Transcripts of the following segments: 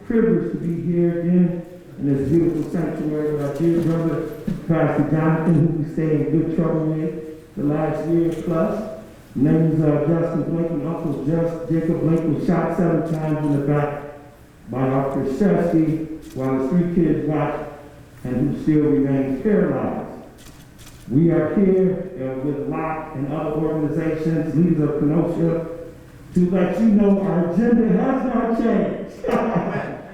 privilege to be here again in this beautiful sanctuary with our dear brother, Pastor Jonathan, who we stayed in good trouble with the last year plus. Name is Justin Blake, and Uncle Jacob Blake was shot 7 times in the back by Dr. Shesky while his 3 kids watched, and who still remains paralyzed. We are here with Locke and other organizations, leaders of Kenosha, to let you know our agenda has not changed.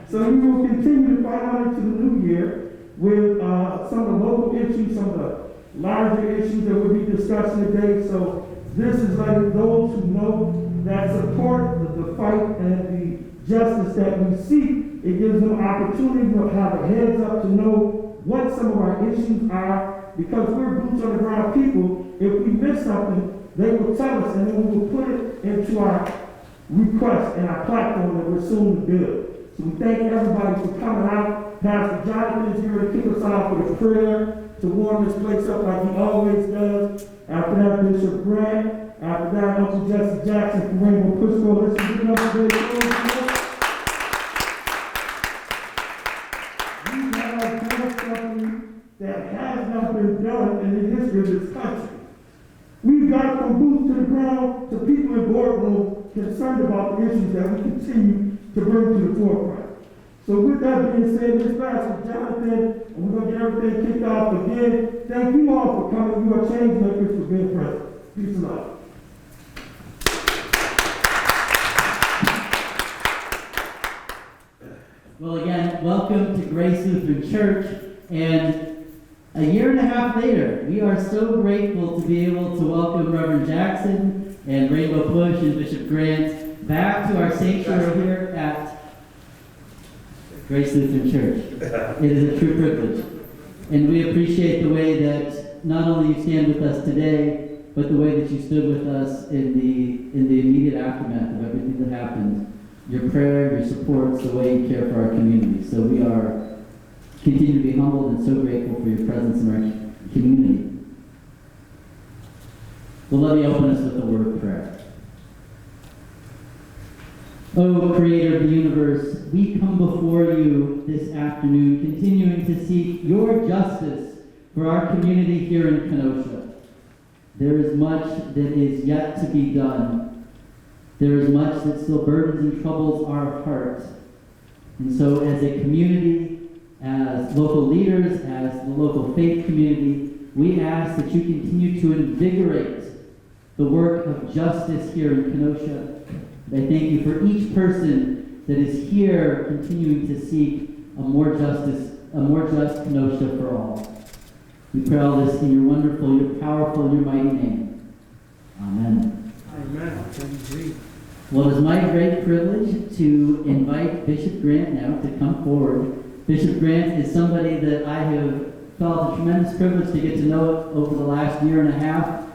So we will continue to fight on into the new year with some of the local issues, some of the larger issues that we'll be discussing today. So this is letting those who know that support the fight and the justice that we seek. It gives them opportunity to have a heads up to know what some of our issues are, because we're boots on the ground people. If we miss something, they will tell us, and then we will put it into our request and our platform that we're soon to build. So we thank everybody for coming out. Pastor Jonathan is here to kick us off with a prayer to warm this place up like he always does. After that, Bishop Grant. After that, Uncle Jesse Jackson from Rainbow Push Coalition. Give it up for their we have done something that has not been done in the history of this country. We've got from boots to the ground to people in boardrooms concerned about the issues that we continue to bring to the forefront. So with that being said, this Pastor Jonathan, and we're going to get everything kicked off again. Thank you all for coming. You are change makers for being present. Peace and love. Well, again, welcome to Grace Lutheran Church, and a year and a half later, we are so grateful to be able to welcome Reverend Jackson and Rainbow Push and Bishop Grant back to our sanctuary here at Grace Lutheran Church. It is a true privilege, and we appreciate the way that not only you stand with us today, but the way that you stood with us in the immediate aftermath of everything that happened. Your prayer, your support, the way you care for our community. So we are continue to be humbled and so grateful for your presence in our community. Well, let me open us with a word of prayer. Oh, Creator of the universe, we come before you this afternoon, continuing to seek your justice for our community here in Kenosha. There is much that is yet to be done. There is much that still burdens and troubles our heart. And so as a community, as local leaders, as the local faith community, we ask that you continue to invigorate the work of justice here in Kenosha. I thank you for each person that is here continuing to seek a more just Kenosha for all. We pray all this in your wonderful, your powerful, and your mighty name. Amen. Amen. Well, it is my great privilege to invite Bishop Grant now to come forward. Bishop Grant is somebody that I have felt a tremendous privilege to get to know over the last year and a half.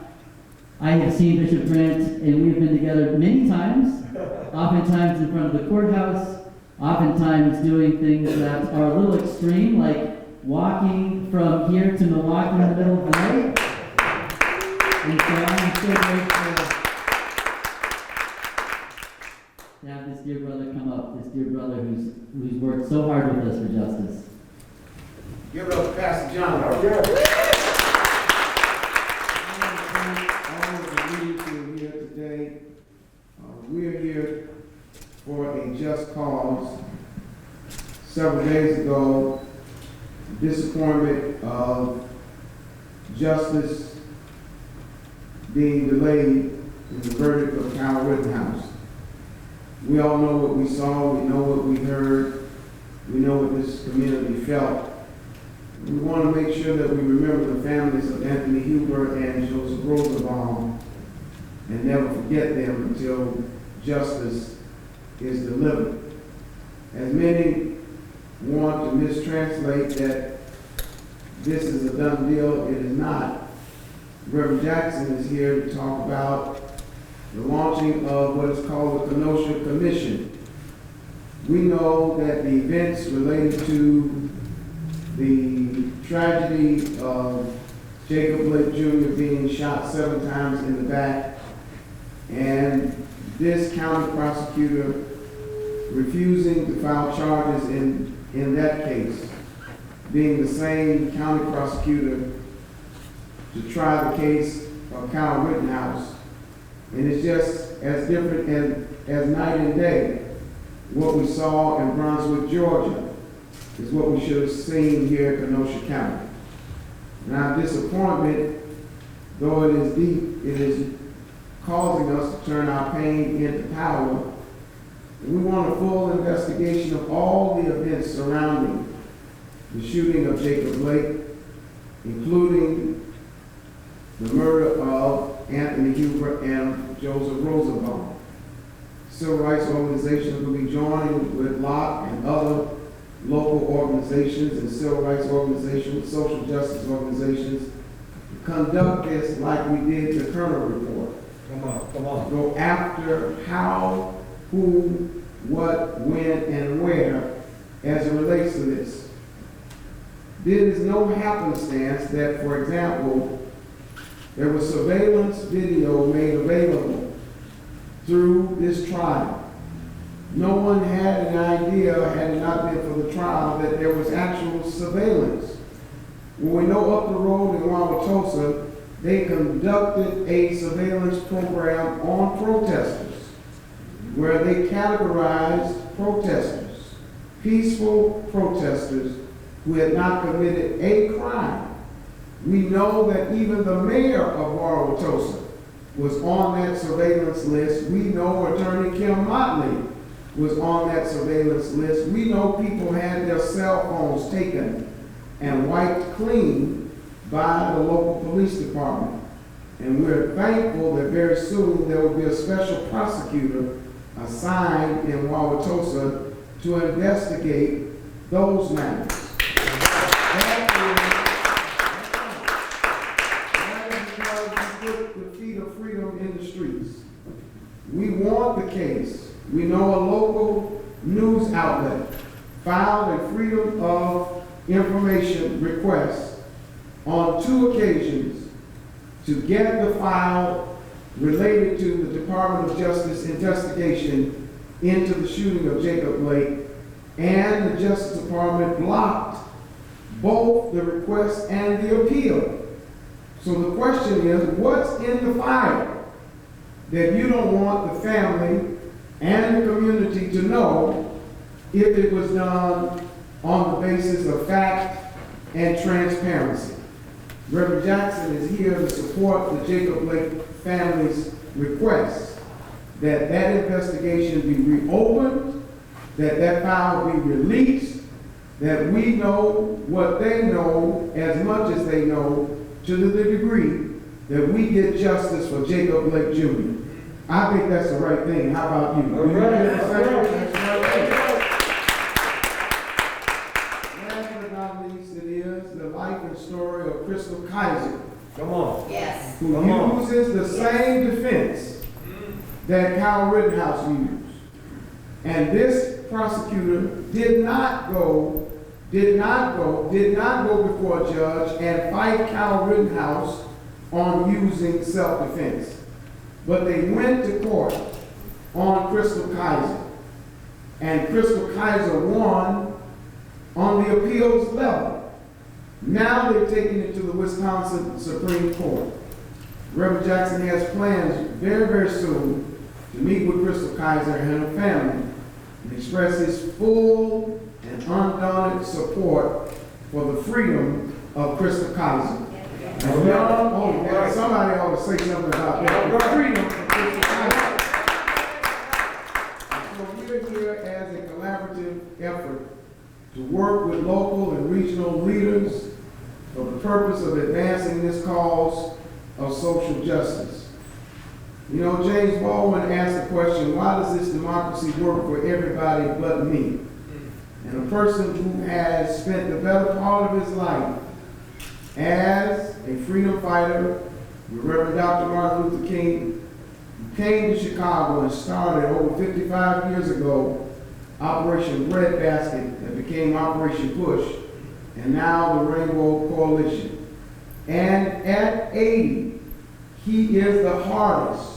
I have seen Bishop Grant, and we've been together many times, oftentimes in front of the courthouse, oftentimes doing things that are a little extreme, like walking from here to Milwaukee in the middle of the night. And so I'm so grateful to have this dear brother come up, this dear brother who's worked so hard with us for justice. Give it up to Pastor John. All of the leaders who are here today, we're here for a just cause. Several days ago, disappointment of justice being delayed in the verdict of Kyle Rittenhouse. We all know what we saw, we know what we heard, we know what this community felt. We want to make sure that we remember the families of Anthony Huber and Joseph Rosenbaum and never forget them until justice is delivered. As many want to mistranslate that this is a done deal, it is not. Reverend Jackson is here to talk about the launching of what is called the Kenosha Commission. We know that the events related to the tragedy of Jacob Blake Jr. being shot 7 times in the back, and this county prosecutor refusing to file charges in that case, being the same county prosecutor to try the case of Kyle Rittenhouse. And it's just as different as night and day. What we saw in Brunswick, Georgia, is what we should have seen here in Kenosha County. Now, disappointment, though it is deep, it is causing us to turn our pain into power. And we want a full investigation of all the events surrounding the shooting of Jacob Blake, including the murder of Anthony Huber and Joseph Rosenbaum. Civil rights organizations will be joining with Locke and other local organizations and civil rights organizations, social justice organizations, to conduct this like we did the Kerner report. Come on. Go after how, who, what, when, and where as it relates to this. There is no happenstance that, for example, there was surveillance video made available through this trial. No one had an idea, had it not been for the trial, that there was actual surveillance. When we know up the road in Wauwatosa, they conducted a surveillance program on protesters, where they categorized protesters, peaceful protesters who had not committed a crime. We know that even the mayor of Wauwatosa was on that surveillance list. We know Attorney Kim Motley was on that surveillance list. We know people had their cell phones taken and wiped clean by the local police department. And we're thankful that very soon there will be a special prosecutor assigned in Wauwatosa to investigate those matters. That is because we put the feet of freedom in the streets. We want the case. We know a local news outlet filed a freedom of information request on 2 occasions to get the file related to the Department of Justice investigation into the shooting of Jacob Blake, and the Justice Department blocked both the request and the appeal. So the question is, what's in the file that you don't want the family and the community to know if it was done on the basis of fact and transparency? Reverend Jackson is here to support the Jacob Blake family's request that that investigation be reopened, that that file be released, that we know what they know as much as they know, to the degree that we get justice for Jacob Blake Jr. I think that's the right thing. How about you? All right. Last but not least, it is the life and story of Crystal Kaiser, Come on. Yes. who Come on. uses the same defense that Kyle Rittenhouse used. And this prosecutor did not go before a judge and fight Kyle Rittenhouse on using self-defense. But they went to court on Crystal Kaiser. And Crystal Kaiser won on the appeals level. Now they're taking it to the Wisconsin Supreme Court. Reverend Jackson has plans very, very soon to meet with Crystal Kaiser and her family and express his full and undaunted support for the freedom of Crystal Kaiser. And somebody ought to say something about that. The freedom of Crystal Kaiser. So we're here as a collaborative effort to work with local and regional leaders for the purpose of advancing this cause of social justice. You know, James Baldwin asked the question, why does this democracy work for everybody but me? And a person who has spent the better part of his life as a freedom fighter with Reverend Dr. Martin Luther King, who came to Chicago and started over 55 years ago Operation Breadbasket that became Operation Push, and now the Rainbow Coalition. And at 80, he is the hardest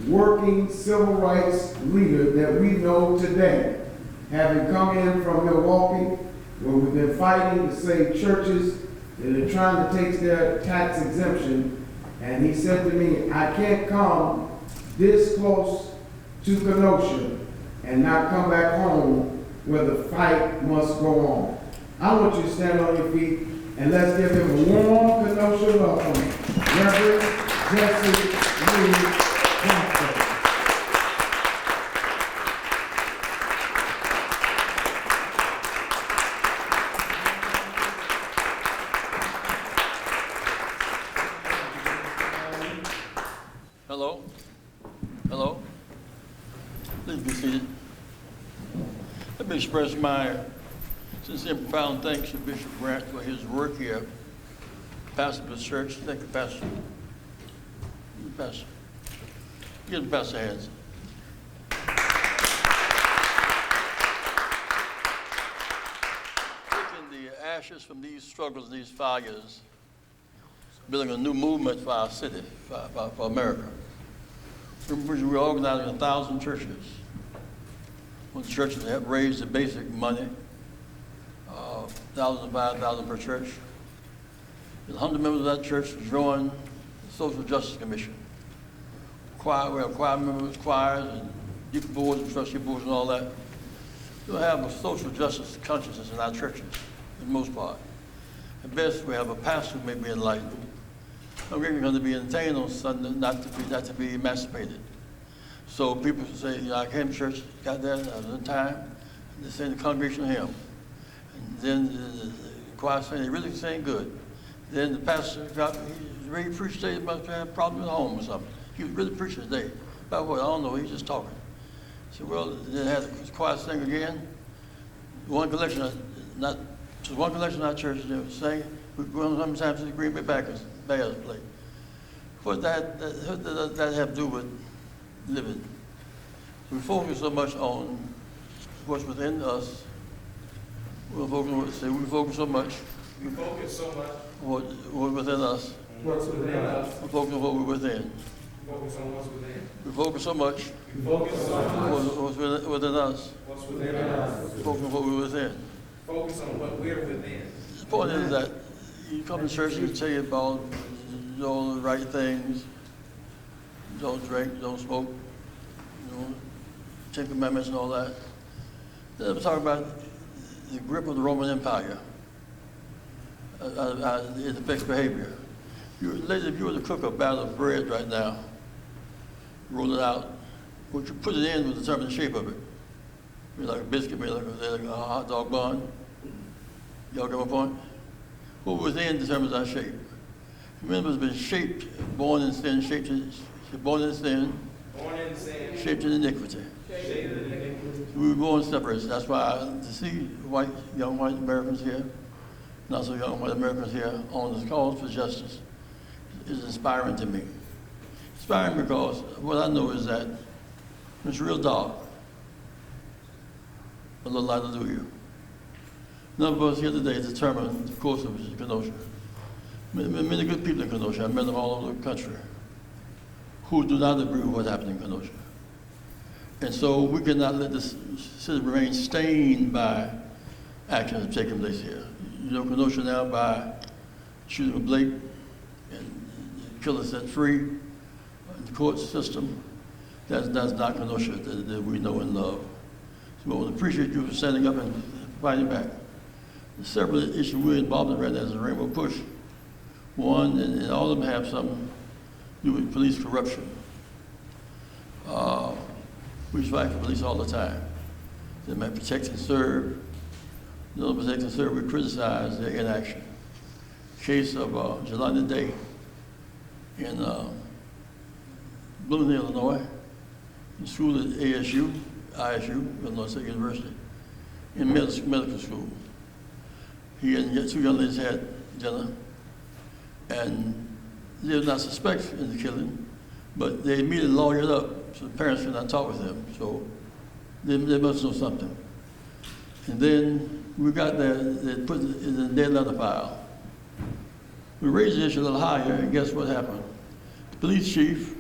working civil rights leader that we know today. having come in from Milwaukee, where we've been fighting to save churches that are trying to take their tax exemption. And he said to me, I can't come this close to Kenosha and not come back home where the fight must go on. I want you to stand on your feet and let's give him a warm Kenosha welcome. Reverend Jesse Lee Johnson. Hello? Hello? Please be seated. Let me express my sincere and profound thanks to Bishop Grant for his work here. Pastor of the church. Thank you, Pastor. Pastor. Give the pastor hands. Taking the ashes from these struggles, these fires, building a new movement for our city, for America. We're organizing 1,000 churches. Well, the churches have raised the basic money, 1,000 to 5,000 per church. There's 100 members of that church to join the Social Justice Commission. Choir, we have choir members, choirs, and deacon boards and trustee boards and all that. We'll have a social justice consciousness in our churches, for the most part. At best, we have a pastor who may be enlightened. I'm going to be entertained on Sunday, not to be emancipated. So people say, I came to church, got there, I was in time, and they sang the congregational hymn. And then the choir sang, they really sang good. Then the pastor he really preached today, must have a problem at home or something. He was really preaching today. About what? I don't know, he was just talking. I said, well, then had the choir sing again. One collection in our church, they were singing. We go sometimes to the Green Bay Bears play. What that have to do with living? We focus so much on what's within us. We focus so much. We focus so much. What's within us. What's within us. We focus on what we're within. Focus on what's within. We focus so much. We focus so much. What's within us. What's within us. We focus on what we're within. Focus on what we're within. The point is that you come to church and tell you about all the right things. Don't drink, don't smoke, 10 Commandments and all that. Then I'm talking about the grip of the Roman Empire. It affects behavior. Ladies, if you were to cook a batter of bread right now, roll it out, what you put it in will determine the shape of it. Maybe like a biscuit, maybe like a hot dog bun. Y'all get my point? What within determines our shape. Remember, it's been shaped, born in sin, shaped in sin, shaped in iniquity. We were born separate. That's why to see young white Americans here, not so young white Americans here, on this cause for justice is inspiring to me. Inspiring because what I know is that it's real dark. A little light will do you. None of us here today determine the course of Kenosha. Many good people in Kenosha, I've met them all over the country, who do not agree with what happened in Kenosha. And so we cannot let this city remain stained by actions taking place here. You know, Kenosha now by shooting of Blake and the killer set free, the court system, that's not Kenosha that we know and love. So I want to appreciate you for standing up and fighting back. There's several issues we're involved in right now as a Rainbow Push. One, and all of them have something to do with police corruption. We fight for police all the time. They might protect and serve. They don't protect and serve, we criticize their inaction. Case of Jelani Day in Bloomington, Illinois, in school at ISU, Illinois State University, in medical school. He and 2 young ladies had dinner, and they did not suspect in the killing, but they immediately lawyered up so the parents could not talk with them. So they must know something. And then we got there, they put it in a dead letter file. We raised the issue a little higher, and guess what happened? The police chief,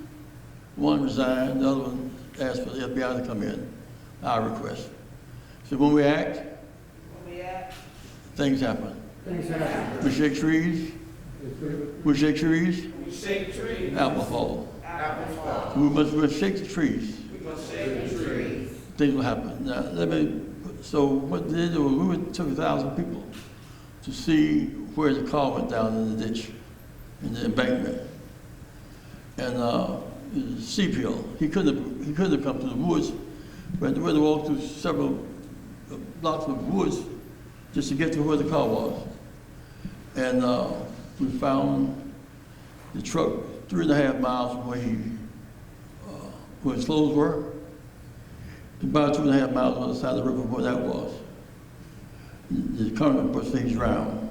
one resigned, the other one asked for the FBI to come in, our request. So when we act, things happen. We shake trees. We shake trees. We shake trees. Apple fall. Apples fall. We must shake the trees. We must shake the trees. Things will happen. Now, so what they did was we took 1,000 people to see where the car went down in the ditch, in the embankment. And CPL, he couldn't have come to the woods. We had to walk through several blocks of woods just to get to where the car was. And we found the truck 3.5 miles from where his clothes were. About 2.5 miles on the side of the river where that was. The current was things drowned.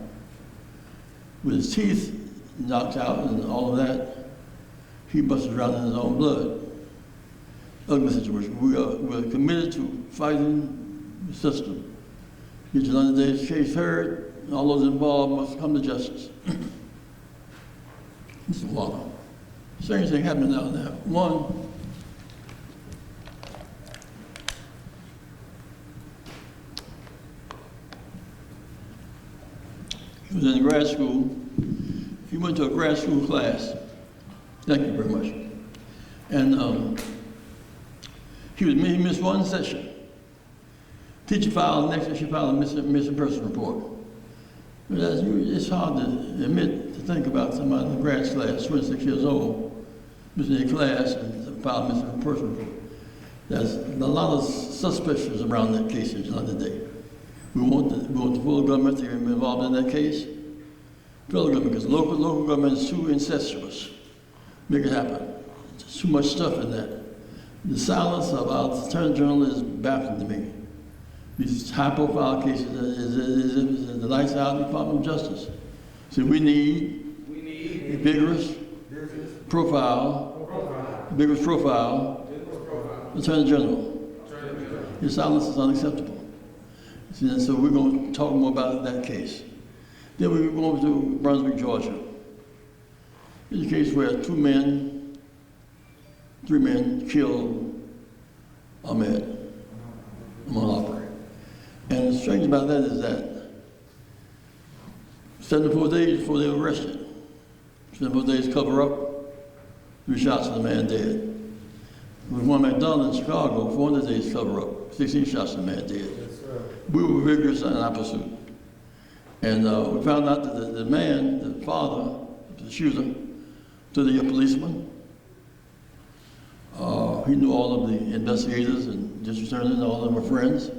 With his teeth knocked out and all of that, he must have drowned in his own blood. Ugly situation. We're committed to fighting the system. Get your London Day's case heard, and all those involved must come to justice. Mr. Walker, strange thing happening down there. One, he was in grad school. He went to a grad school class. Thank you very much. And he missed one session. Teacher filed, next day she filed a missing person report. But it's hard to admit, to think about somebody in the grad class, 26 years old, missing a class and filed a missing person report. There's a lot of suspicions around that case in London Day. We want the full government to be involved in that case. Federal government, because local government is too incestuous. Make it happen. There's too much stuff in that. The silence of our Attorney General is baffling to me. These high-profile cases is the lights out in the Department of Justice. So we need a vigorous profile Attorney General. Your silence is unacceptable. See, and so we're going to talk more about that case. Then we're going to Brunswick, Georgia. It's a case where 3 men killed Ahmed, Malapre. And the strange about that is that 74 days before they were arrested, 74 days cover up, 3 shots and the man dead. With one McDonald in Chicago, 400 days cover up, 16 shots and the man dead. We were vigorous in our pursuit. And we found out that the man, the father, the shooter, to the policeman, he knew all of the investigators and district attorneys, and all of them were friends.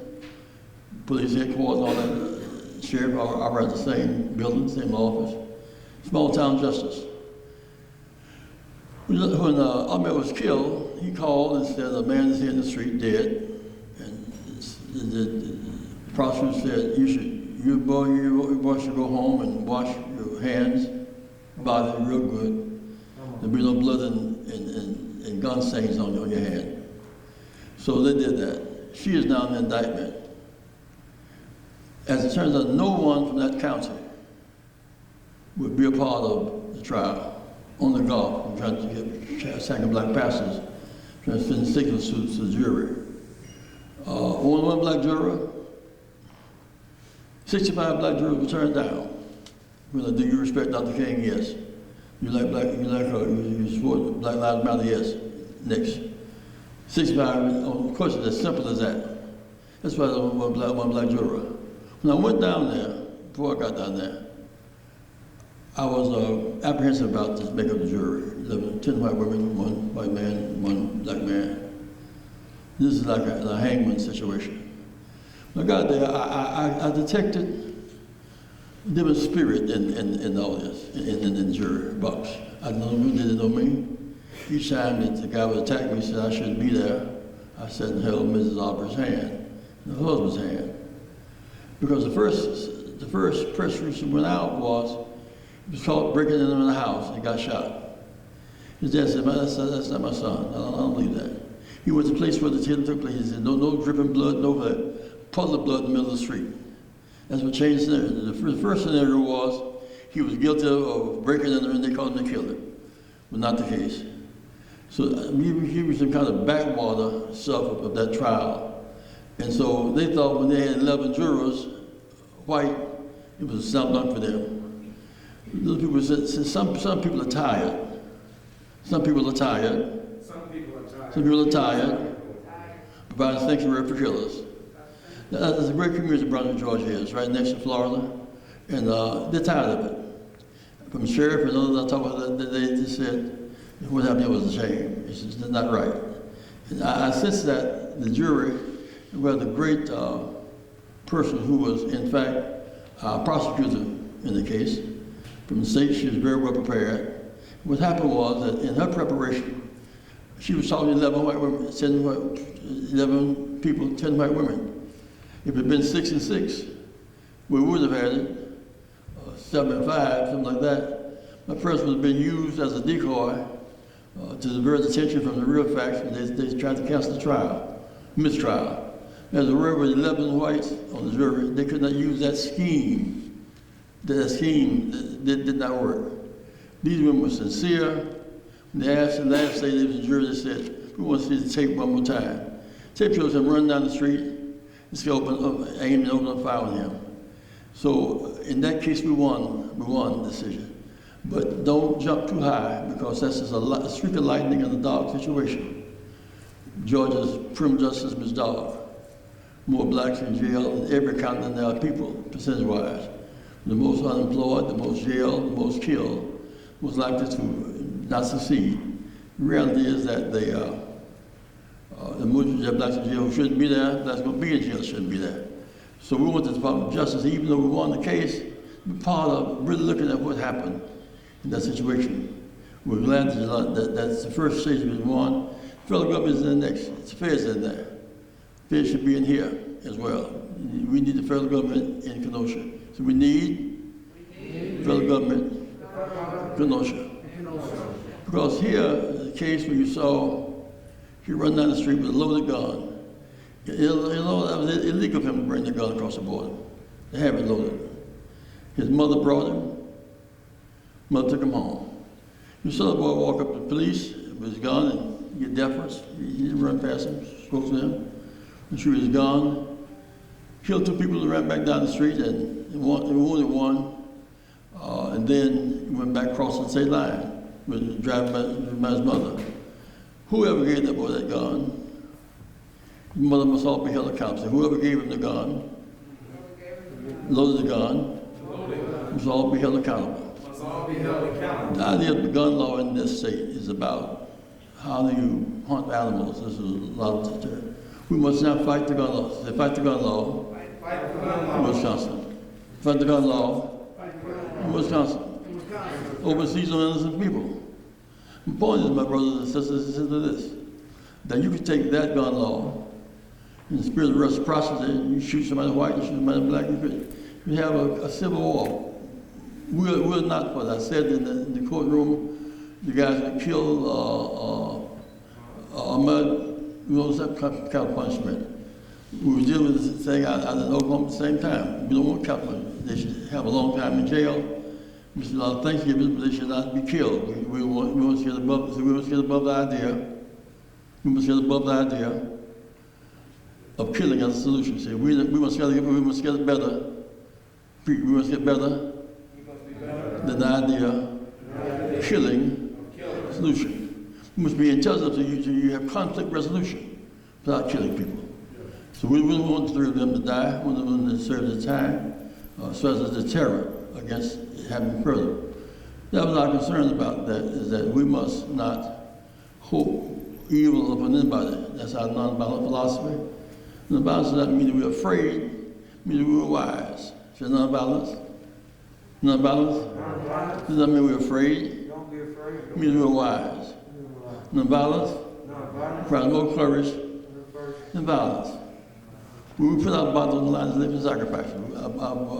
Police headquarters, all that, sheriff operated the same building, same office. Small town justice. When Ahmed was killed, he called and said, "A man is here in the street dead." And the prosecutor said, "You boy should go home and wash your hands, body real good. There'll be no blood and gun stains on your hand." So they did that. She is now in the indictment. As it turns out, no one from that county would be a part of the trial. On the golf, trying to get attacking black pastors, trying to send signals to the jury. Only one black juror, 65 black jurors were turned down. Well, do you respect Dr. King? Yes. You like black, you support Black Lives Matter? Yes. Next. 65 questions as simple as that. That's why there was one black juror. When I went down there, before I got down there, I was apprehensive about this makeup of the jury. 10 white women, 1 white man, 1 black man. This is like a hangman situation. When I got there, I detected a different spirit in all this, in the jury box. I don't know who didn't know me. Each time that the guy would attack me, he said I shouldn't be there. I said and held Mrs. Albert's hand, the husband's hand. Because the first press release that went out was, he was caught breaking into the house and he got shot. His dad said, that's not my son. I don't believe that. He went to the place where the killing took place. He said, no dripping blood, no puddle of blood in the middle of the street. That's what changed the scenario. The first scenario was he was guilty of breaking into and they called him the killer. But not the case. So he was some kind of backwater stuff of that trial. And so they thought when they had 11 jurors, white, it was a slam dunk for them. Those people said, some people are tired. Some people are tired. Some people are tired. Providing sanctuary for killers. There's a great community Brunswick, Georgia is, right next to Florida. And they're tired of it. From the sheriff and others I talked about, they just said, what happened here was a shame. It's just not right. And I sense that the jury, we had a great person who was, in fact, a prosecutor in the case. From the state, she was very well prepared. What happened was that in her preparation, she was talking to 11 white women, 11 people, 10 white women. If it had been 6 and 6, we would have had it. 7 and 5, something like that. My person was being used as a decoy to divert attention from the real facts, and they tried to cancel the trial, mistrial. As there were 11 whites on the jury, they could not use that scheme. That scheme did not work. These women were sincere. When they asked the last state they was in the jury, they said, we want to see the tape one more time. Tape shows him running down the street, and aim and open up fire on him. So in that case, we won the decision. But don't jump too high, because that's just a streak of lightning in a dark situation. Georgia's prim justice, Ms. Dog. More blacks in jail in every county than there are people, percentage-wise. The most unemployed, the most jailed, the most killed, most likely to not succeed. The reality is that the majority of blacks in jail who shouldn't be there, blacks going to be in jail shouldn't be there. So we want the Department of Justice, even though we won the case, to be part of really looking at what happened in that situation. We're glad that that's the first stage we won. Federal government is in the next. It's feds in there. Feds should be in here as well. We need the federal government in Kenosha. So we need federal government, Kenosha. Because here, the case where you saw he run down the street with a loaded gun. You know, that was illegal for him to bring the gun across the border. They have it loaded. His mother brought him. Mother took him home. You saw the boy walk up to the police with his gun and get deference. He didn't run past him, spoke to them, and shoot his gun. Killed 2 people and ran back down the street and wounded 1. And then he went back across the state line, driving by his mother. Whoever gave that boy that gun, his mother must all be held accountable. So whoever gave him the gun, loaded the gun, must all be held accountable. The idea of the gun law in this state is about how do you hunt animals. This is a lot of deterrent. We must now fight the gun law. They fight the gun law in Wisconsin. Fight the gun law in Wisconsin. Overseas on innocent people. The point is, my brothers and sisters, is this: that you can take that gun law in the spirit of reciprocity, you shoot somebody white, you shoot somebody black, you could have a civil war. We're not for that. I said in the courtroom, the guys that killed Ahmed, we don't have kind of punishment. We were dealing with this thing out in Oklahoma at the same time. We don't want capital punishment. They should have a long time in jail. We should allow Thanksgiving, but they should not be killed. We must get above the idea. We must get above the idea of killing as a solution. See, we must get better. We must get better than the idea of killing solution. We must be intelligent so you have conflict resolution without killing people. So we wouldn't want 3 of them to die. We wouldn't want them to serve their time, so as a deterrent against having further. That was our concern about that, is that we must not hope evil upon anybody. That's our nonviolent philosophy. Nonviolence does not mean that we're afraid, it means that we're wise. So nonviolence? Nonviolence? Does not mean we're afraid. Don't be afraid. It means we're wise. Nonviolence? Requires more courage than violence. We put our bodies on the line as living sacrifice. Our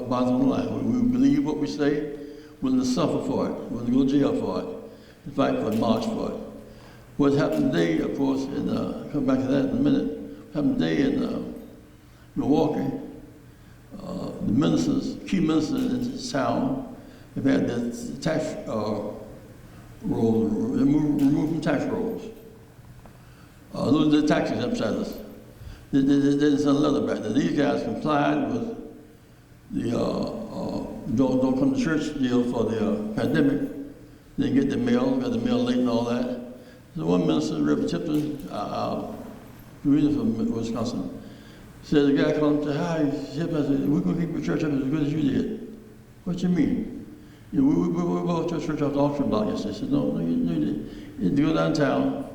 bodies on the line. We believe what we say, we're willing to suffer for it, we're willing to go to jail for it, and fight for it, march for it. What happened today, of course, and come back to that in a minute, what happened today in Milwaukee, the ministers, key ministers in this town, have had their tax rolls removed from tax rolls. Those are the tax exempt status. They didn't send a letter back. These guys complied with the don't come to church deal for the pandemic. They get the mail, got the mail late and all that. So one minister, Reverend Tipton, reading from Wisconsin, said the guy called him and said, hi, I said, we're going to keep your church up as good as you did. What you mean? You know, we bought your church off the auction block yesterday. I said, no, you didn't. You go downtown,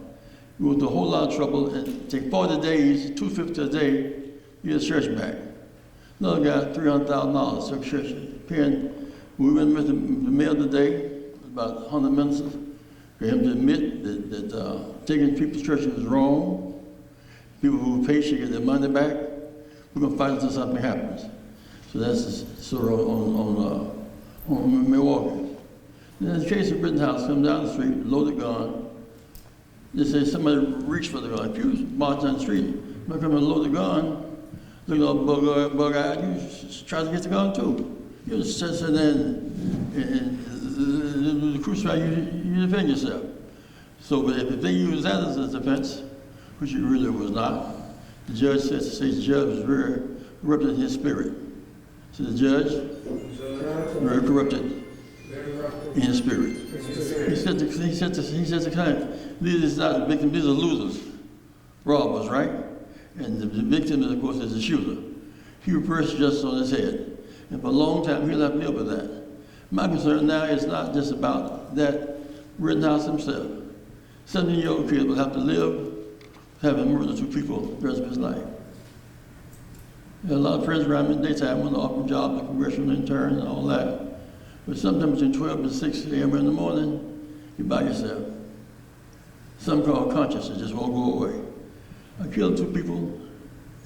we went through a whole lot of trouble, and take 40 days, $250 a day, you get the church back. Another guy, $300,000, took church, paying. We went with the mail today, about 100 ministers, for him to admit that taking people's churches is wrong. People who pay should get their money back. We're going to fight until something happens. So that's sort of on Milwaukee. In the case of Rittenhouse, come down the street, loaded gun. They say somebody reached for the gun. If you march down the street, somebody come and load the gun, look at all bug-eyed, you try to get the gun too. You just sit there and the crucify, you defend yourself. So, but if they use that as a defense, which it really was not, the judge says the judge was very corrupted in his spirit. So the judge, very corrupted in his spirit. He said to client, these are not victims, these are losers, robbers, right? And the victim, of course, is the shooter. He reversed justice on his head. And for a long time, he'll have to deal with that. My concern now is not just about that Rittenhouse himself. 17-year-old kid will have to live having murdered 2 people the rest of his life. There are a lot of friends around me in the daytime when they offer jobs, like congressional intern and all that. But sometime between 12 and 6 a.m. in the morning, you're by yourself. Some call conscience, it just won't go away. I killed 2 people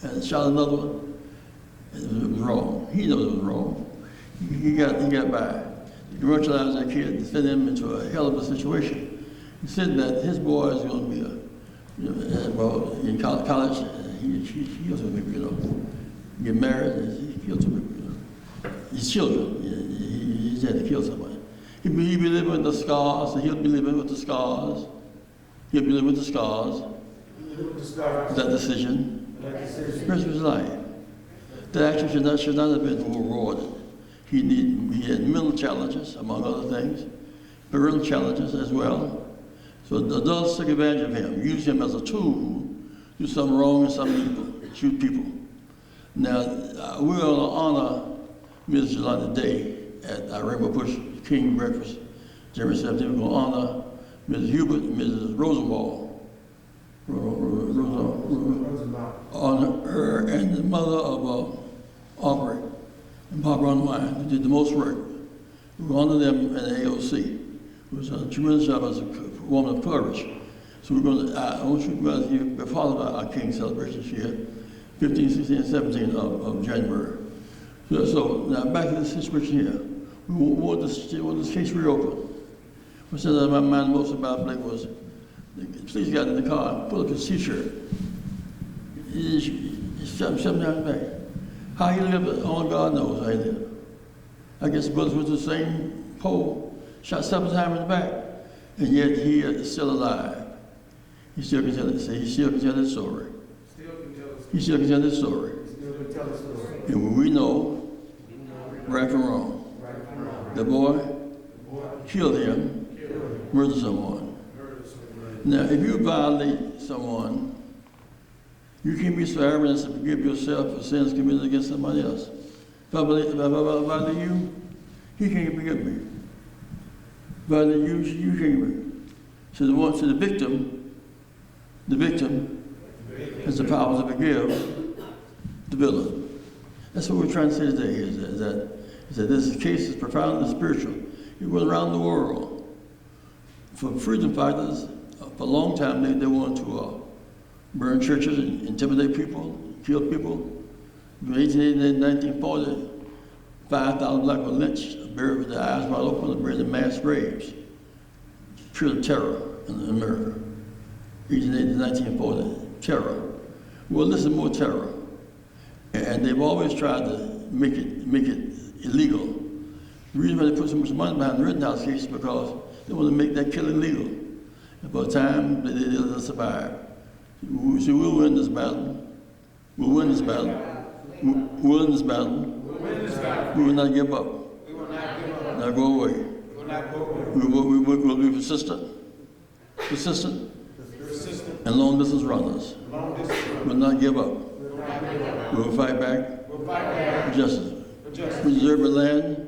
and shot another one. It was wrong. He knows it was wrong. He got by. He commercialized that kid and sent him into a hell of a situation. He said that his boy is going to be in college, he kills 2 people, you know. Get married, and he kills 2 people, you know. His children, he had to kill somebody. He'll be living with the scars, and he'll be living with the scars. He'll be living with the scars. That decision, the rest of his life. That action should not have been rewarded. He had mental challenges, among other things, parental challenges as well. So the adults took advantage of him, used him as a tool, do something wrong and something evil, shoot people. Now, we're going to honor Ms. July today at our Rainbow Bush King breakfast, January 17th. We're going to honor Mrs. Hubert and Mrs. Rosenwald. On her and the mother of Aubrey and Barbara Unwine, who did the most work. We honor them at AOC. It was a tremendous job as a woman of courage. So we're going to, I want you guys to be followed by our King celebration here, 15, 16, and 17 of January. So now back to the situation here. We want this case reopened. What said on my mind most about Blake was, the police got in the car and pulled up his t-shirt. He shot him 7 times back. How he lived, only God knows how he lived. I guess the brothers went to the same pole, shot 7 times in the back, and yet he is still alive. He still can tell it. He still can tell his story. He still can tell his story. And when we know right from wrong, the boy killed him, murdered someone. Now, if you violate someone, you can't be so arrogant to forgive yourself for sins committed against somebody else. If I violate you, he can't forgive me. Violate you, you can't forgive me. So the victim has the power to forgive the villain. That's what we're trying to say today, is that this case is profoundly spiritual. It went around the world. For freedom fighters, for a long time, they wanted to burn churches, intimidate people, kill people. From 1880 to 1940, 5,000 black were lynched, buried with their eyes wide open, and buried in mass graves. Pure terror in America. 1880 to 1940, terror. Well, this is more terror. And they've always tried to make it illegal. The reason why they put so much money behind the Rittenhouse case is because they want to make that killing legal. And by the time they survive. So we'll win this battle. We'll win this battle. We'll win this battle. We will not give up. Not go away. We will be persistent. Persistent. And long distance runners. We will not give up. We will fight back for justice. We deserve a land,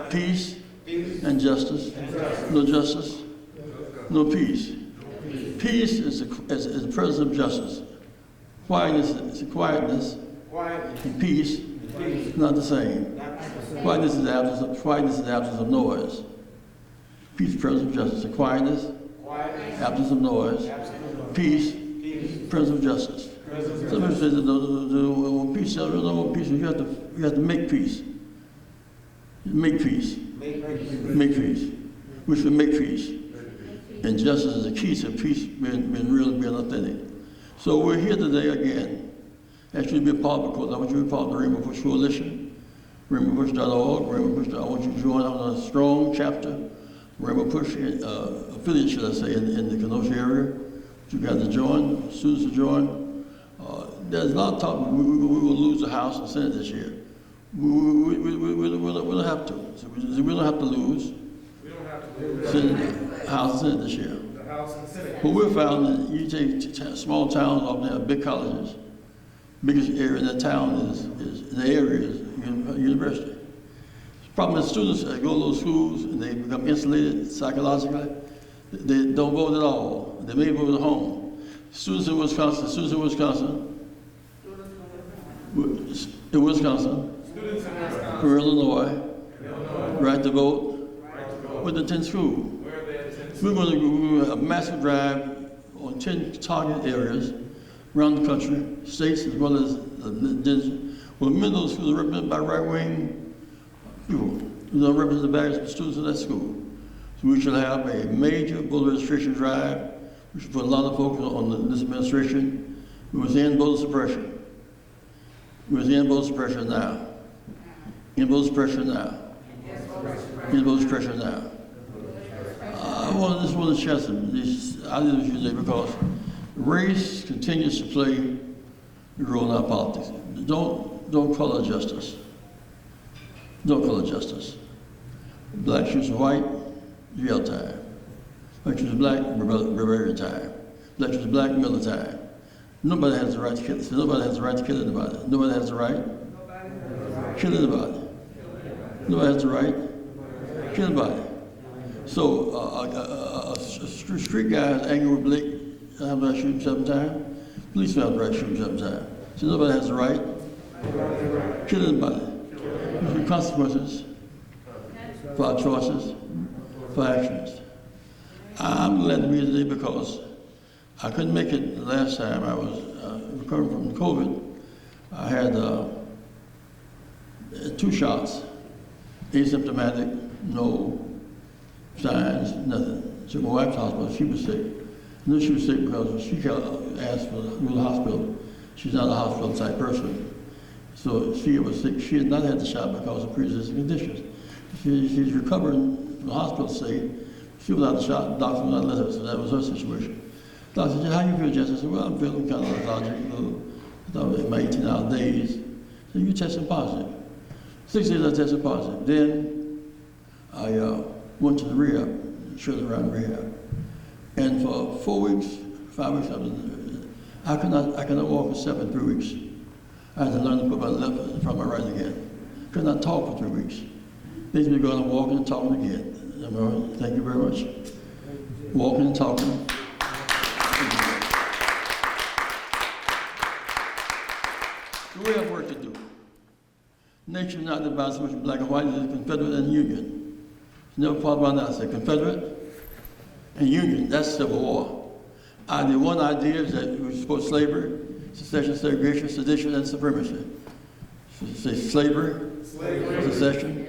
peace, and justice. No justice, no peace. Peace is the presence of justice. Quietness is quietness, and peace is not the same. Quietness is the absence of noise. Peace, presence of justice. Quietness, absence of noise. Peace, presence of justice. Somebody says that peace, you have to make peace. Make peace. Make peace. We should make peace. And justice is the key to peace being real, being authentic. So we're here today again. Actually, be a part of it, because I want you to be part of the Rainbow Push Coalition. RainbowPush.org. Rainbow Push. I want you to join on a strong chapter. Rainbow Push affiliate, should I say, in the Kenosha area. You got to join. Students to join. There's a lot of talk. We will lose the House and Senate this year. We don't have to. So we don't have to lose. We don't have to lose. House and Senate this year. The House and Senate. But we found that you take small towns often have big colleges. Biggest area in that town is university. The problem is students that go to those schools and they become insulated psychologically. They don't vote at all. They may vote at home. Students in Wisconsin, for Illinois, right to vote, with the 10 school. We're going to have a massive drive on 10 target areas around the country, states as well as well, many of those schools are represented by right-wing people. They represent the various students in that school. So we should have a major voter registration drive. We should put a lot of focus on this administration. We must end voter suppression. We must end voter suppression now. End voter suppression now. End voter suppression now. I just want to share some these ideas with you today, because race continues to play a role in our politics. Don't color justice. Don't color justice. Black shoots white, jail time. Black shoots black, Bavarian time. Black shoots black, Miller time. Nobody has the right to kill. Nobody has the right to kill anybody. Nobody has the right to kill anybody. Nobody has the right to kill anybody. So a street guy is angry with Blake. I have the right to shoot him 7 times. Police have the right to shoot him 7 times. So nobody has the right to kill anybody. There's consequences for our choices, for actions. I'm glad to be here today because I couldn't make it the last time. I was recovering from COVID. I had 2 shots, asymptomatic, no signs, nothing. So my wife to the hospital, she was sick. I knew she was sick because she asked for the hospital. She's not a hospital type person. So she was sick. She had not had the shot because of pre-existing conditions. She's recovering from the hospital state. She was out the shot, the doctor would not let her, so that was her situation. The doctor said, how do you feel, Jess? I said, well, I'm feeling kind of lethargic, in my 18-hour days. So you tested positive. 6 days I tested positive. Then I went to the rehab, shut around rehab. And for 4 weeks, 5 weeks, I could not walk or step in 3 weeks. I had to learn to put my left in front of my right again. Could not talk for 3 weeks. These me going and walking and talking again. Thank you very much. Walking and talking. So we have work to do. Nature is not divided so much in black and white, it is Confederate and Union. It's never part about that. I said Confederate and Union, that's Civil War. The one idea is that we support slavery, secession, segregation, sedition, and supremacy. So say slavery, secession,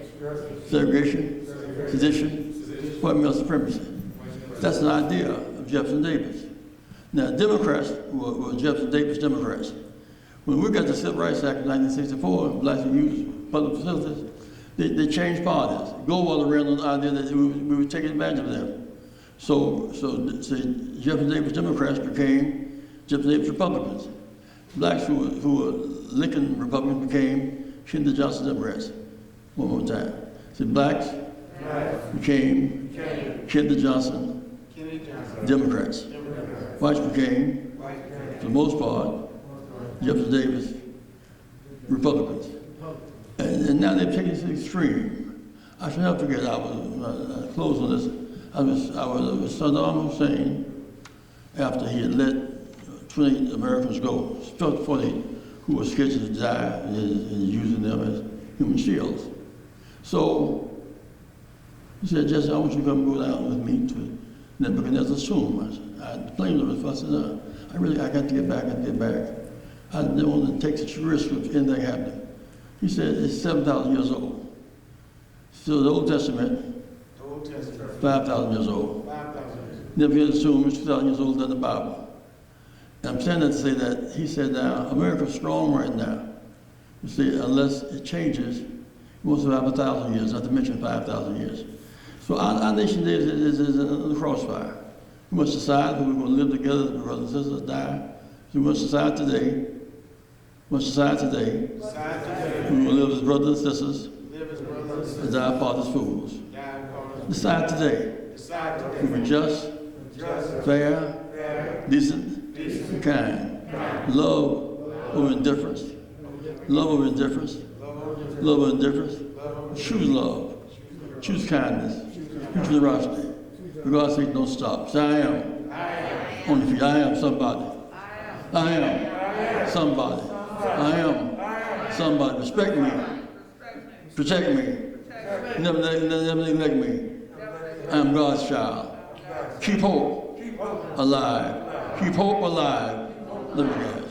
segregation, sedition, white male supremacy. That's an idea of Jefferson Davis. Now, Democrats were Jefferson Davis Democrats. When we got the Civil Rights Act of 1964, blacks would use public facilities, they changed parties. Goldwater ran on the idea that we would take advantage of them. So say Jefferson Davis Democrats became Jefferson Davis Republicans. Blacks who were Lincoln Republicans became Kennedy Johnson Democrats. One more time. See, blacks became Kennedy Johnson Democrats. Whites became, for the most part, Jefferson Davis Republicans. And now they've taken it to the extreme. I shall never forget, I close on this. I was with Saddam Hussein after he had let 20 Americans go, 40 who were scheduled to die, and using them as human shields. So he said, Jesse, I want you to come go down with me to Nebuchadnezzar's tomb. I had the plane over. I said, I got to get back, I didn't want to take such a risk if anything happened. He said, it's 7,000 years old. Still the Old Testament, 5,000 years old. Nebuchadnezzar's tomb is 2,000 years older than the Bible. And I'm saying that to say that he said now, America's strong right now. You see, unless it changes, it won't survive 1,000 years, not to mention 5,000 years. So our nation is in the crossfire. We must decide that we're going to live together, the brothers and sisters die. So we must decide today. We're going to live as brothers and sisters, as our father's fools. Decide today. We be just, fair, decent, and kind. Love over indifference. Love over indifference. Love over indifference. Choose love. Choose kindness. Choose generosity. For God's sake, don't stop. Say, I am. On your feet. I am somebody. I am somebody. I am somebody. Respect me. Protect me. Never neglect me. I am God's child. Keep hope alive. Keep hope alive. Love you guys.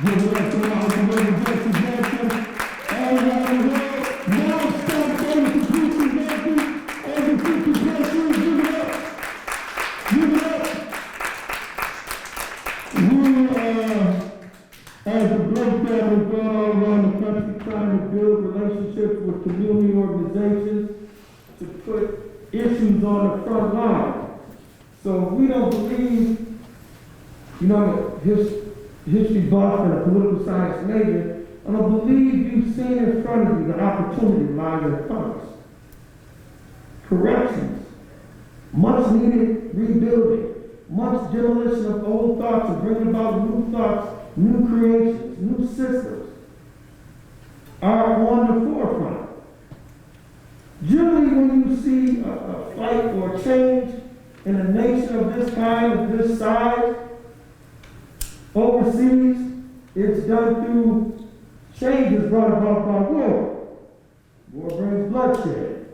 Give it up to all the women, Jesse Jackson, all around the world. Now it's time for the completion, baby. Every 50 countries, give it up. Give it up. We, as a Blake family, go all around the country trying to build relationships with community organizations to put issues on the front line. So we don't believe, history buff and a political science major, I don't believe you've seen in front of you the opportunity lies in front of us. Corrections, much needed rebuilding, much demolition of old thoughts and bringing about new thoughts, new creations, new systems are on the forefront. Generally, when you see a fight or change in a nation of this kind, of this size, overseas, it's done through changes brought about by war. War brings bloodshed.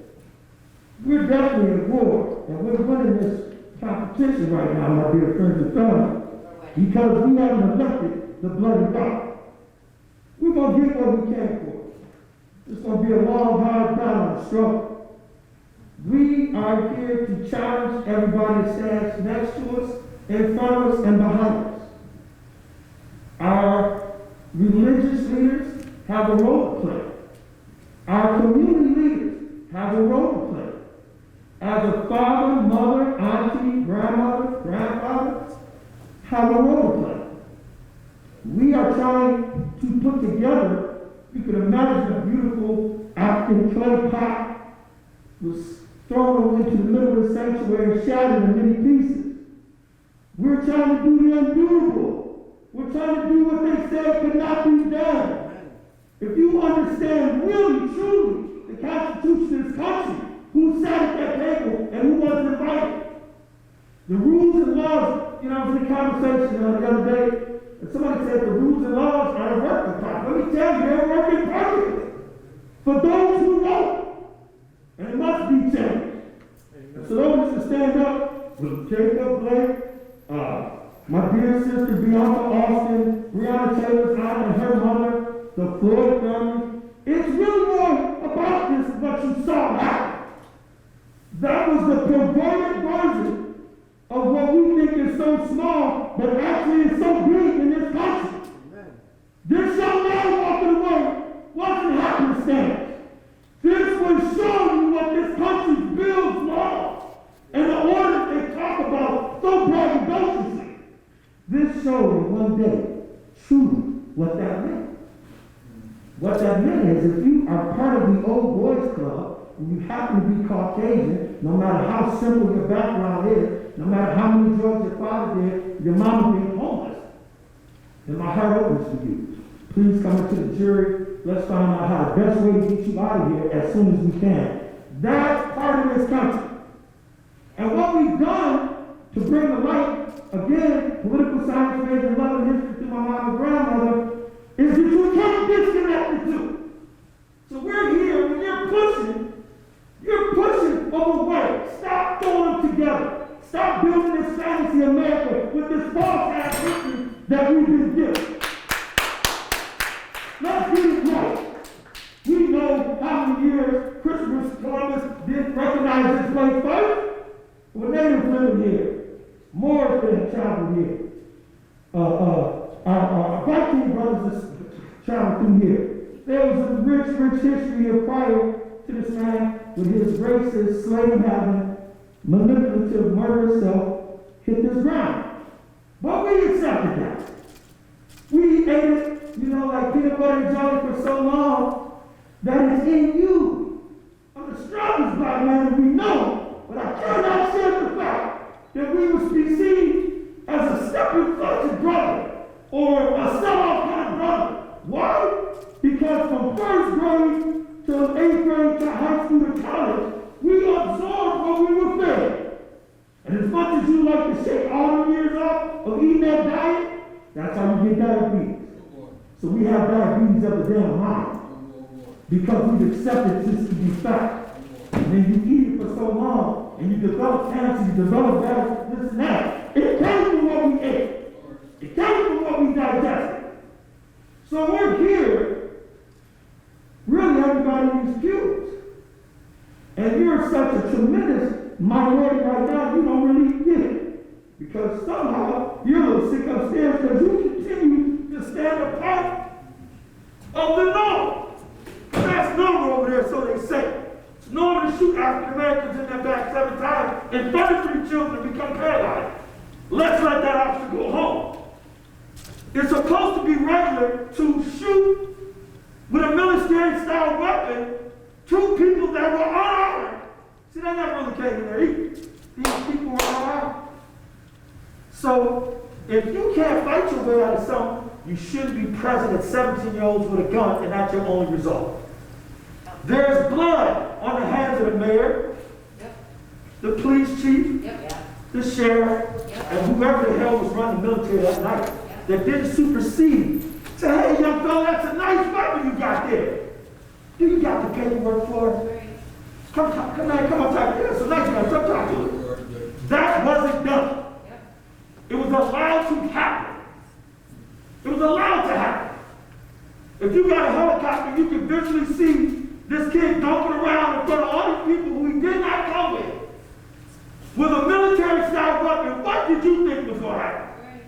We're definitely at war, and we're winning this competition right now, my dear friends and family, because we haven't elected the bloody God. We're going to get what we came for. It's going to be a long, hard battle and struggle. We are here to challenge everybody that stands next to us, in front of us, and behind us. Our religious leaders have a role to play. Our community leaders have a role to play. As a father, mother, auntie, grandmother, grandfather, have a role to play. We are trying to put together, you can imagine a beautiful African clay pot was thrown into the middle of the sanctuary and shattered in many pieces. We're trying to do the undoable. We're trying to do what they said could not be done. If you understand really, truly, the Constitution of this country, who sat at that table and who was invited, the rules and laws, I was in a conversation the other day, and somebody said the rules and laws are working. Let me tell you, they're working perfectly for those who know, and it must be changed. And so those who stand up with Jacob Blake, my dear sister Bianca Austin, Breonna Taylor's aunt and her mother, the Floyd family. It's really more about this than what you saw happen. That was the perverted version of what we think is so small, but actually is so big in this country. Amen. This young man walking away wasn't happenstance. This was showing you what this country's built showed in one day truly what that meant. What that meant is if you are part of the old boys club and you happen to be Caucasian, no matter how simple your background is, no matter how many drugs your father did, your mama being homeless, then my heart opens to you. Please come into the jury. Let's find out how the best way to get you out of here as soon as we can. That's part of this country. And what we've done to bring the light, again, political science major, love and history through my mom and grandmother, is that you can't disconnect the two. So we're here, when you're pushing away. Stop throwing them together. Stop building this fantasy America with this false ass history that we've been given. Let's get it right. We know how many years Christopher Columbus didn't recognize this place first. When natives lived here, Moors didn't travel here. Our Viking brothers traveled through here. There was a rich history here prior to this man with his racist, slave-having, manipulative, murderous self hit this ground. But we accepted that. We ate it, like peanut butter and jelly for so long that it's in you. I'm the strongest black man that we know, but I cannot share the fact that we would be seen as a stepping brother or a sellout kind of brother. Why? Because from first grade to 8th grade to high school to college, we absorbed what we were fed. And as much as you like to shake all the years off of eating that diet, that's how you get diabetes. So we have diabetes of the damn mind. Because we've accepted this to be fact. And then you eat it for so long, and you develop cancer, you develop that, this and that. It came from what we ate. It came from what we digested. So we're here, really everybody in these pews. And you're such a tremendous minority right now, you don't really get it. Because somehow you're a little sick upstairs because you continue to stand apart of the norm. That's normal over there, so they say. It's normal to shoot African Americans in their back 7 times and 33 children become paralyzed. Let's let that officer go home. It's supposed to be regular to shoot with a military-style weapon 2 people that were unarmed. See, they never really came in there either. These people were unarmed. So, if you can't fight your way out of something, you shouldn't be present at 17-year-olds with a gun, and that's your only result. There's blood on the hands of the mayor, the police chief, the sheriff, and whoever the hell was running the military that night that didn't supersede. Say, hey, young fella, that's a nice weapon you got there. Do you got the paperwork for it? Come on, talk to us. It's a nice man. Come talk to us. That wasn't done. It was allowed to happen. It was allowed to happen. If you got a helicopter, you can visually see this kid dumping around in front of all these people who he did not come with a military-style weapon. What did you think was going to happen?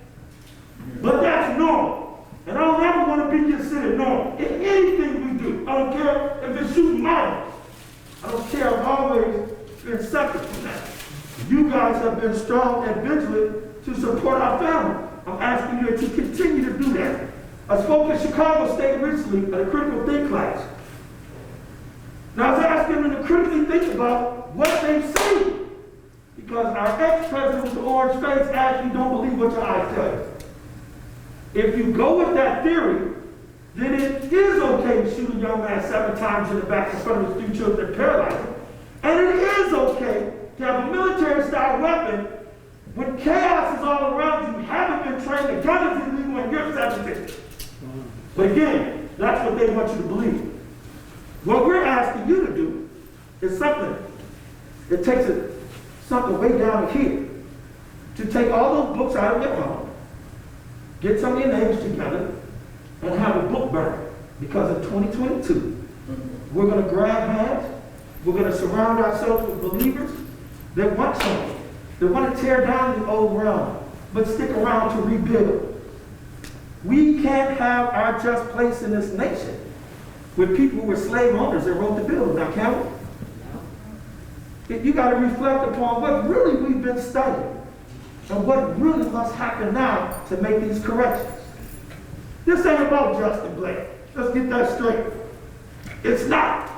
But that's normal. And I don't ever want to be considered normal in anything we do. I don't care if it's shooting models. I don't care. I've always been separate from that. You guys have been strong and vigilant to support our family. I'm asking you to continue to do that. I spoke in Chicago State recently at a critical think class. Now I was asking them to critically think about what they see. Because our ex-president with the orange face actually don't believe what your eyes tell you. If you go with that theory, then it is okay to shoot a young man 7 times in the back in front of his 3 children and paralyze him. And it is okay to have a military-style weapon when chaos is all around you, haven't been trained, the gun is illegal, and you're 17. But again, that's what they want you to believe. What we're asking you to do is something that takes something way down here. To take all those books out of your home, get some of your neighbors together, and have a book burn. Because in 2022, we're going to grab hands, we're going to surround ourselves with believers that want something, that want to tear down the old realm, but stick around to rebuild. We can't have our just place in this nation with people who were slave owners that wrote the bill. Now, can we? You got to reflect upon what really we've been studying. and what really must happen now to make these corrections. This ain't about Justin Blake. Let's get that straight. It's not.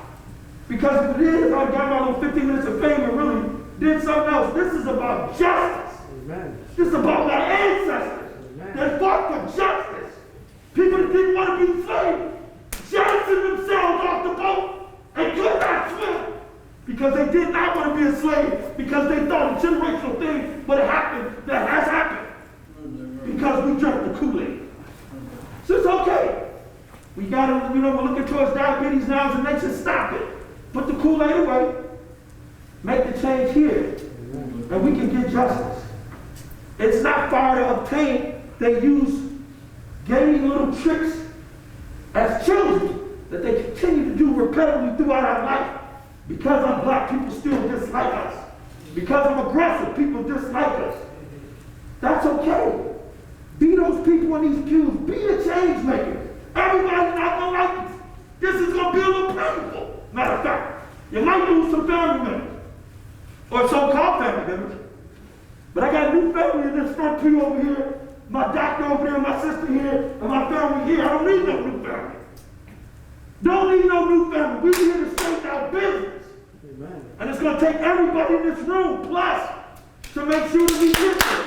Because if it is, I got my little 15 minutes of fame and really did something else. This is about justice. Amen. This is about my ancestors that fought for justice. People that didn't want to be enslaved, jettisoned themselves off the boat and could not swim because they did not want to be enslaved, because they thought a generational thing would have happened that has happened because we drank the Kool-Aid. So it's okay. We got to, we're looking towards diabetes now as a nation. Stop it. Put the Kool-Aid away. Make the change here. And we can get justice. It's not far to obtain. They use gaming little tricks as children that they continue to do repetitively throughout our life. Because I'm black, people still dislike us. Because I'm aggressive, people dislike us. That's okay. Be those people in these pews. Be a change maker. Everybody's not going to like this. This is going to be a little painful. Matter of fact, you might lose some family members. Or so-called family members. But I got a new family in this front pew over here. My doctor over there, my sister here, and my family here. I don't need no new family. Don't need no new family. We're here to straighten out business. Amen. And it's going to take everybody in this room, plus, to make sure that we get this.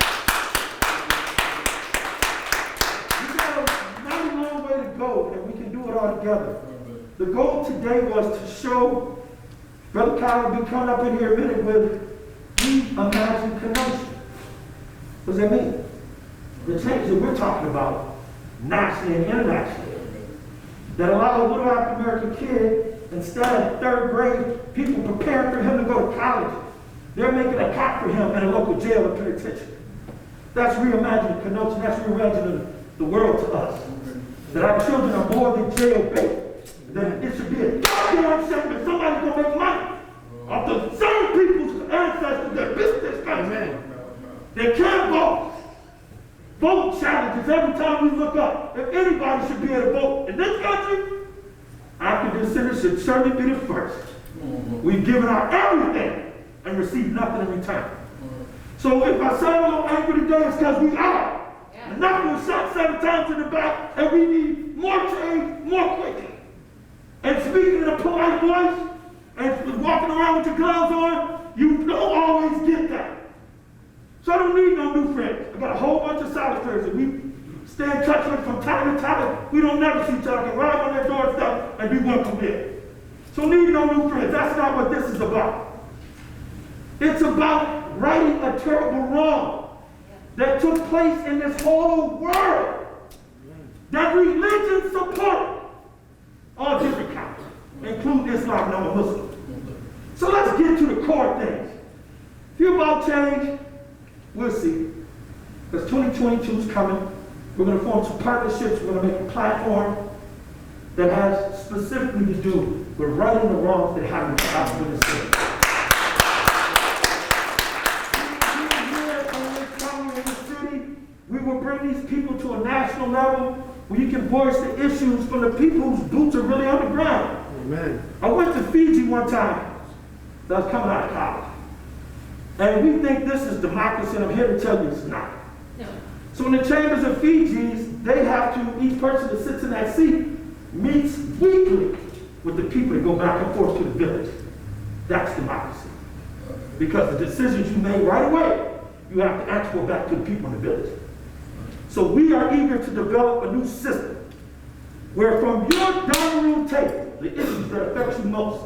We got a mighty long way to go, and we can do it all together. The goal today was to show, Brother Kyle will be coming up in here in a minute with, we imagine Kenosha. What does that mean? The change that we're talking about, nationally and internationally, that allow a little African American kid, instead of third grade, people preparing for him to go to college, they're making a cop for him in a local jail or penitentiary. That's reimagining Kenosha. That's reimagining the world to us. That our children are more than jail bait. That it should be a goddamn shame that somebody's going to make money off the same people's ancestors that built this country. They can't vote. Vote challenges every time we look up. If anybody should be able to vote in this country, African descendants should certainly be the first. We've given out everything and received nothing in return. So if I sound a little angry today, it's because we are. And not going to shot 7 times in the back, and we need more change more quickly. And speaking in a polite voice, and walking around with your gloves on, you don't always get that. So I don't need no new friends. I got a whole bunch of solid friends that we stay in touch with from time to time. We don't never see each other, ride on their doorstep, and be welcome there. So need no new friends. That's not what this is about. It's about righting a terrible wrong that took place in this whole world. That religion support all different kinds, including Islam, and I'm a Muslim. So let's get to the core things. If you're about change, we'll see. Because 2022 is coming. We're going to form some partnerships. We're going to make a platform that has specifically to do with righting the wrongs that happen to us in this city. In the city, we will bring these people to a national level where you can voice the issues from the people whose boots are really on the ground. Amen. I went to Fiji one time. I was coming out of college. And we think this is democracy, and I'm here to tell you it's not. No. So in the chambers of Fiji's, they have to, each person that sits in that seat meets weekly with the people that go back and forth to the village. That's democracy. Because the decisions you made right away, you have to answer back to the people in the village. So we are eager to develop a new system where from your dining room table, the issues that affect you most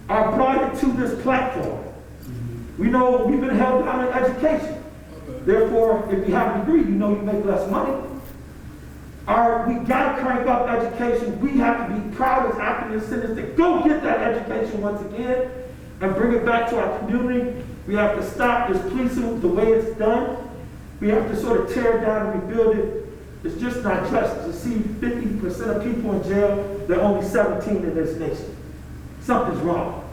are brought into this platform. We know we've been held down in education. Therefore, if you have a degree, you know you make less money. We got to crank up education. We have to be proud as African descendants to go get that education once again and bring it back to our community. We have to stop this policing the way it's done. We have to sort of tear it down and rebuild it. It's just not justice to see 50% of people in jail. There are only 17 in this nation. Something's wrong.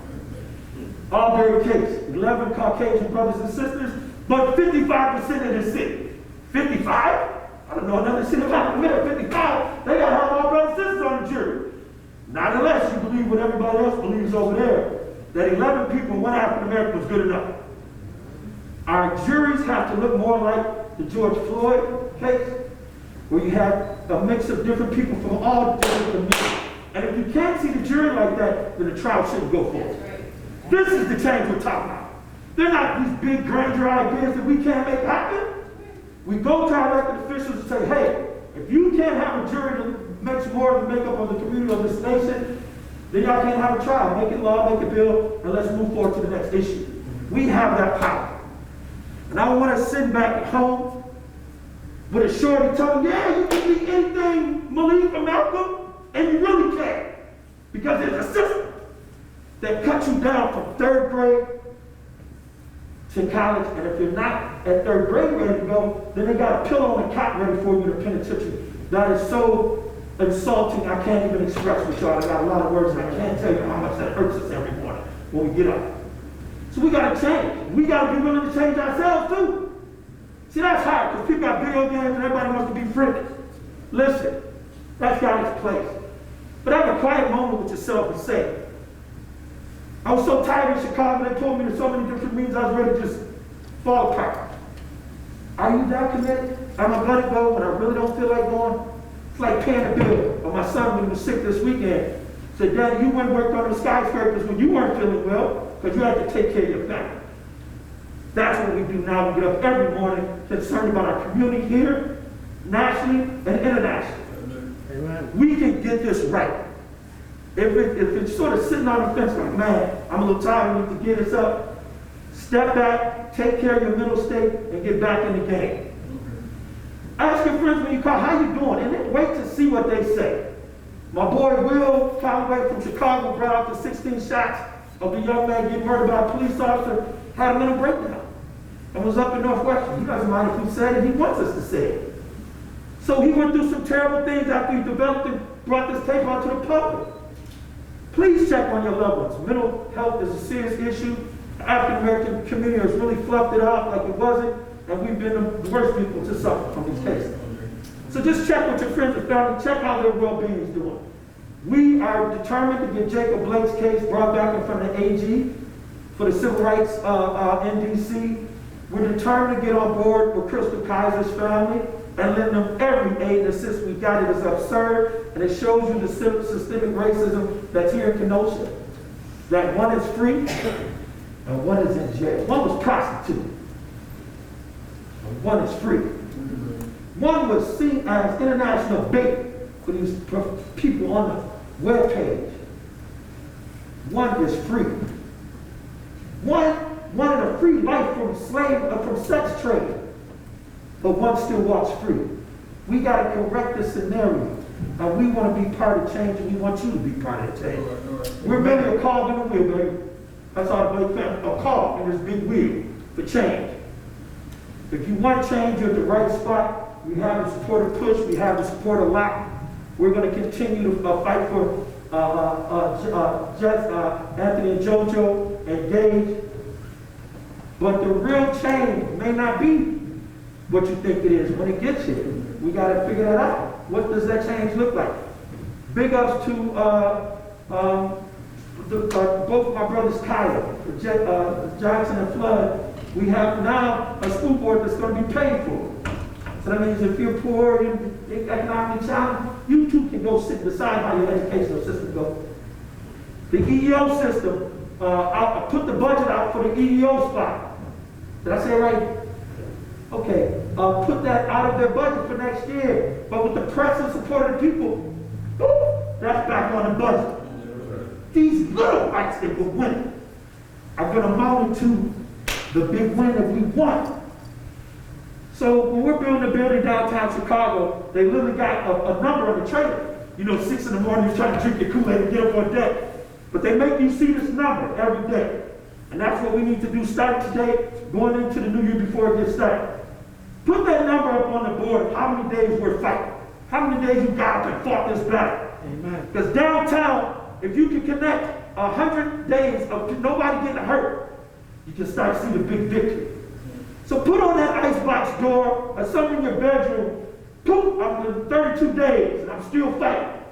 Auburn case, 11 Caucasian brothers and sisters, but 55% in the city. 55? I don't know another city like America. 55, they got all brothers and sisters on the jury. Not unless you believe what everybody else believes over there, that 11 people and 1 African American was good enough. Our juries have to look more like the George Floyd case, where you have a mix of different people from all different communities. And if you can't see the jury like that, then the trial shouldn't go forward. This is the change we're talking about. They're not these big grandeur ideas that we can't make happen. We go to our elected officials and say, hey, if you can't have a jury that makes more of the makeup of the community of this nation, then y'all can't have a trial. Make it law, make it bill, and let's move forward to the next issue. We have that power. And I don't want to sit back at home with a shorty telling, yeah, you can be anything Malik or Malcolm, and you really can't. Because there's a system that cuts you down from 3rd grade to college, and if you're not at 3rd grade ready to go, then they got a pillow and a cot ready for you in the penitentiary. That is so insulting, I can't even express with y'all. I got a lot of words, and I can't tell you how much that hurts us every morning when we get up. So we got to change. We got to be willing to change ourselves too. See, that's hard, because people got video games and everybody wants to be freaking. Listen, that's got its place. But have a quiet moment with yourself and say, I was so tired in Chicago, they told me there's so many different means I was ready to just fall apart. Are you that committed? Am I going to go when I really don't feel like going? It's like paying a bill. But my son, when he was sick this weekend, said, Daddy, you went and worked on the skyscrapers when you weren't feeling well, because you had to take care of your family. That's what we do now. We get up every morning concerned about our community here, nationally and internationally. Amen. We can get this right. If it's sort of sitting on the fence like, man, I'm a little tired, we need to get us up, step back, take care of your mental state, and get back in the game. Ask your friends when you call, how you doing? And then wait to see what they say. My boy Will Calloway from Chicago brought out the 16 shots of the young man getting murdered by a police officer, had a mental breakdown, and was up in Northwestern. He doesn't mind if we say it, he wants us to say it. So he went through some terrible things after he developed and brought this tape out to the public. Please check on your loved ones. Mental health is a serious issue. The African-American community has really fluffed it off like it wasn't, and we've been the worst people to suffer from these cases. So just check with your friends and family, check how their well-being is doing. We are determined to get Jacob Blake's case brought back in front of the AG for the civil rights in DC. We're determined to get on board with Crystal Kaiser's family and lend them every aid and assist we got. It is absurd, and it shows you the systemic racism that's here in Kenosha. That one is free and one is in jail. One was prostituted and one is free. One was seen as international bait for these people on the webpage. One is free. One wanted a free life from sex trade, but one still walks free. We got to correct this scenario, and we want to be part of change, and we want you to be part of the change. We're merely a cog in the wheel, baby. That's all the Blake family, a cog in this big wheel for change. If you want change, you're at the right spot. We have the support of PUSH. We have the support of LOC. We're going to continue to fight for Anthony and JoJo and Gage. But the real change may not be what you think it is when it gets here. We got to figure that out. What does that change look like? Big ups to both of my brothers, Kyle, Johnson and Flood. We have now a school board that's going to be paid for. So that means if you're poor, you're economically challenged, you too can go sit beside how your educational system goes. The EEO system, I put the budget out for the EEO spot. Did I say it right? Okay, put that out of their budget for next year. But with the press and support of the people, that's back on the budget. These little fights that we're winning are going to mount into the big win that we want. So when we're building a building downtown Chicago, they literally got a number on the trailer. You know, 6 in the morning, you're trying to drink your Kool-Aid and get up on deck. But they make you see this number every day. And that's what we need to do starting today, going into the new year before it gets started. Put that number up on the board, how many days we're fighting. How many days you got up and fought this battle. Amen. Because downtown, if you can connect 100 days of nobody getting hurt, you can start seeing the big victory. So put on that icebox door or something in your bedroom. Poof, I'm in 32 days and I'm still fighting.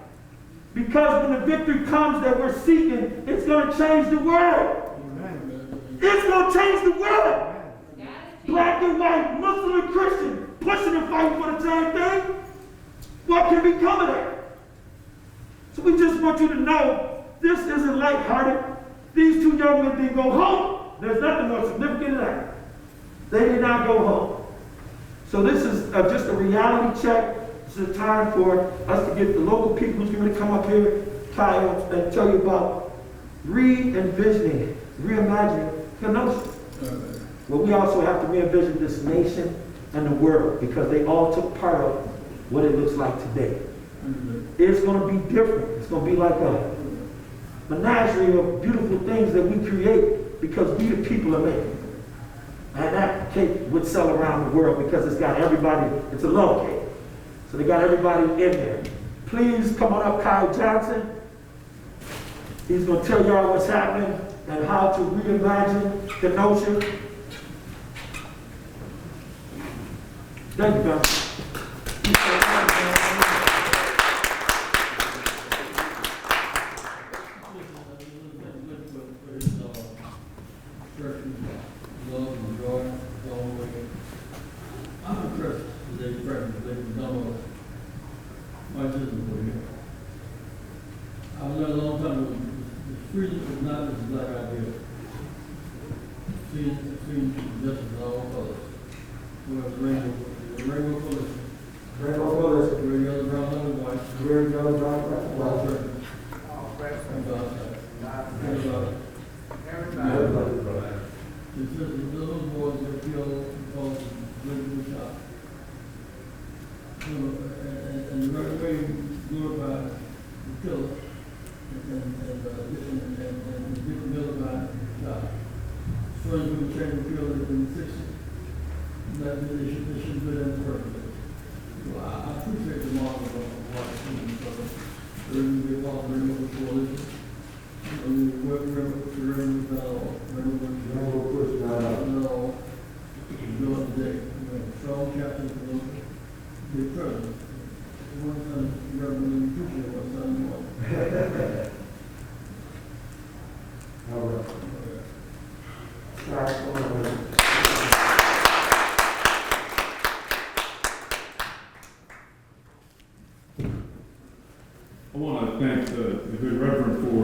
Because when the victory comes that we're seeking, it's going to change the world. Amen. It's going to change the world. and white, Muslim and Christian, pushing and fighting for the same thing, what can become of that? So we just want you to know, this isn't lighthearted. These two young men didn't go home. There's nothing more significant than that. They did not go home. So this is just a reality check. This is a time for us to get the local people who's going to come up here, Kyle, and tell you about re-envisioning, reimagining Kenosha. Well, we also have to re-envision this nation and the world because they all took part of what it looks like today. It's going to be different. It's going to be like a menagerie of beautiful things that we create because we the people are making. And that cake would sell around the world because it's got everybody, it's a love cake. So they got everybody in there. Please come on up, Kyle Johnson. He's going to tell y'all what's happening and how to reimagine Kenosha. Thank you, guys. I'm a Christian, they don't my sister for you. I was there a long time ago. The freedom is not just a black idea. Seeing justice in all colors. We have the rainbow colors. Rainbow colors. Red, yellow, brown, and white. Red, yellow, brown, white. Everybody. The little boys get killed because of the shot. And the right way glorify the killer and different vilified the shot. Stories we were trying to kill in the 60s. That they should do that in the first place. So I appreciate the model of what I'm seeing. There is going to be a lot of renewable coalition. Strong chapter the president. One son, Reverend appreciate one son more. All right. All right. I want to thank the good Reverend for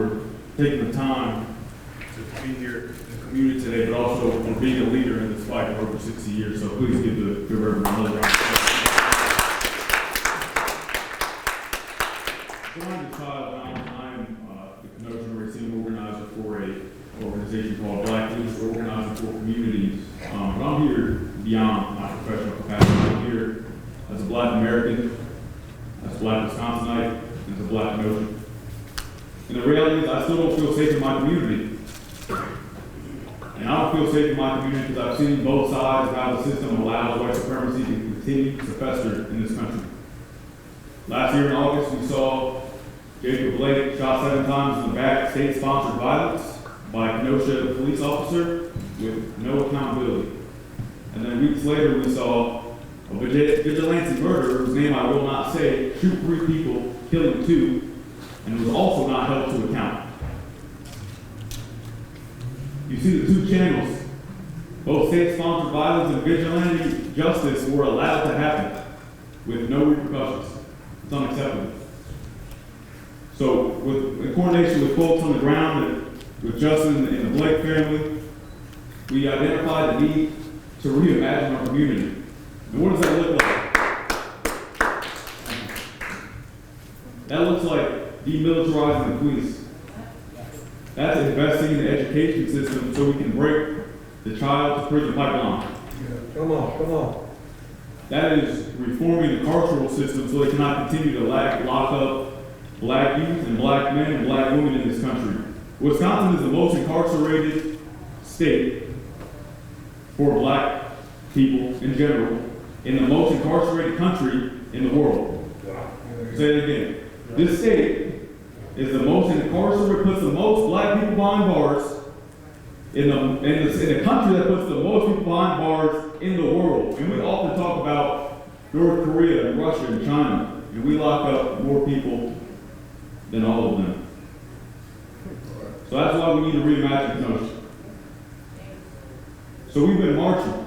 taking the time to be here in the community today, but also for being a leader in this fight for over 60 years. So please give the good Reverend another round of applause. So I'm the Kenosha Racing organizer for an organization called Black Youth Organizing for Communities. But I'm here beyond my professional capacity. I'm here as a Black American, as a Black Wisconsinite, as a Black Kenosha. And the reality is I still don't feel safe in my community. And I don't feel safe in my community because I've seen both sides of how the system allows white supremacy to continue to fester in this country. Last year in August, we saw Jacob Blake shot 7 times in the back, state-sponsored violence by a Kenosha police officer with no accountability. And then weeks later, we saw a vigilante murderer, whose name I will not say, shoot 3 people, killing 2, and was also not held to account. You see the 2 channels, both state-sponsored violence and vigilante justice were allowed to happen with no repercussions. It's unacceptable. So, in coordination with folks on the ground and with Justin and the Blake family, we identified the need to reimagine our community. And what does that look like? That looks like demilitarizing the police. That's investing in the education system so we can break the child to prison pipeline. Come on. That is reforming the carceral system so they cannot continue to lock up Black youth and Black men and Black women in this country. Wisconsin is the most incarcerated state for Black people in general, in the most incarcerated country in the world. Say it again. This state is the most incarcerated, puts the most Black people behind bars in the country that puts the most people behind bars in the world. And we often talk about North Korea and Russia and China, and we lock up more people than all of them. So that's why we need to reimagine Kenosha. So we've been marching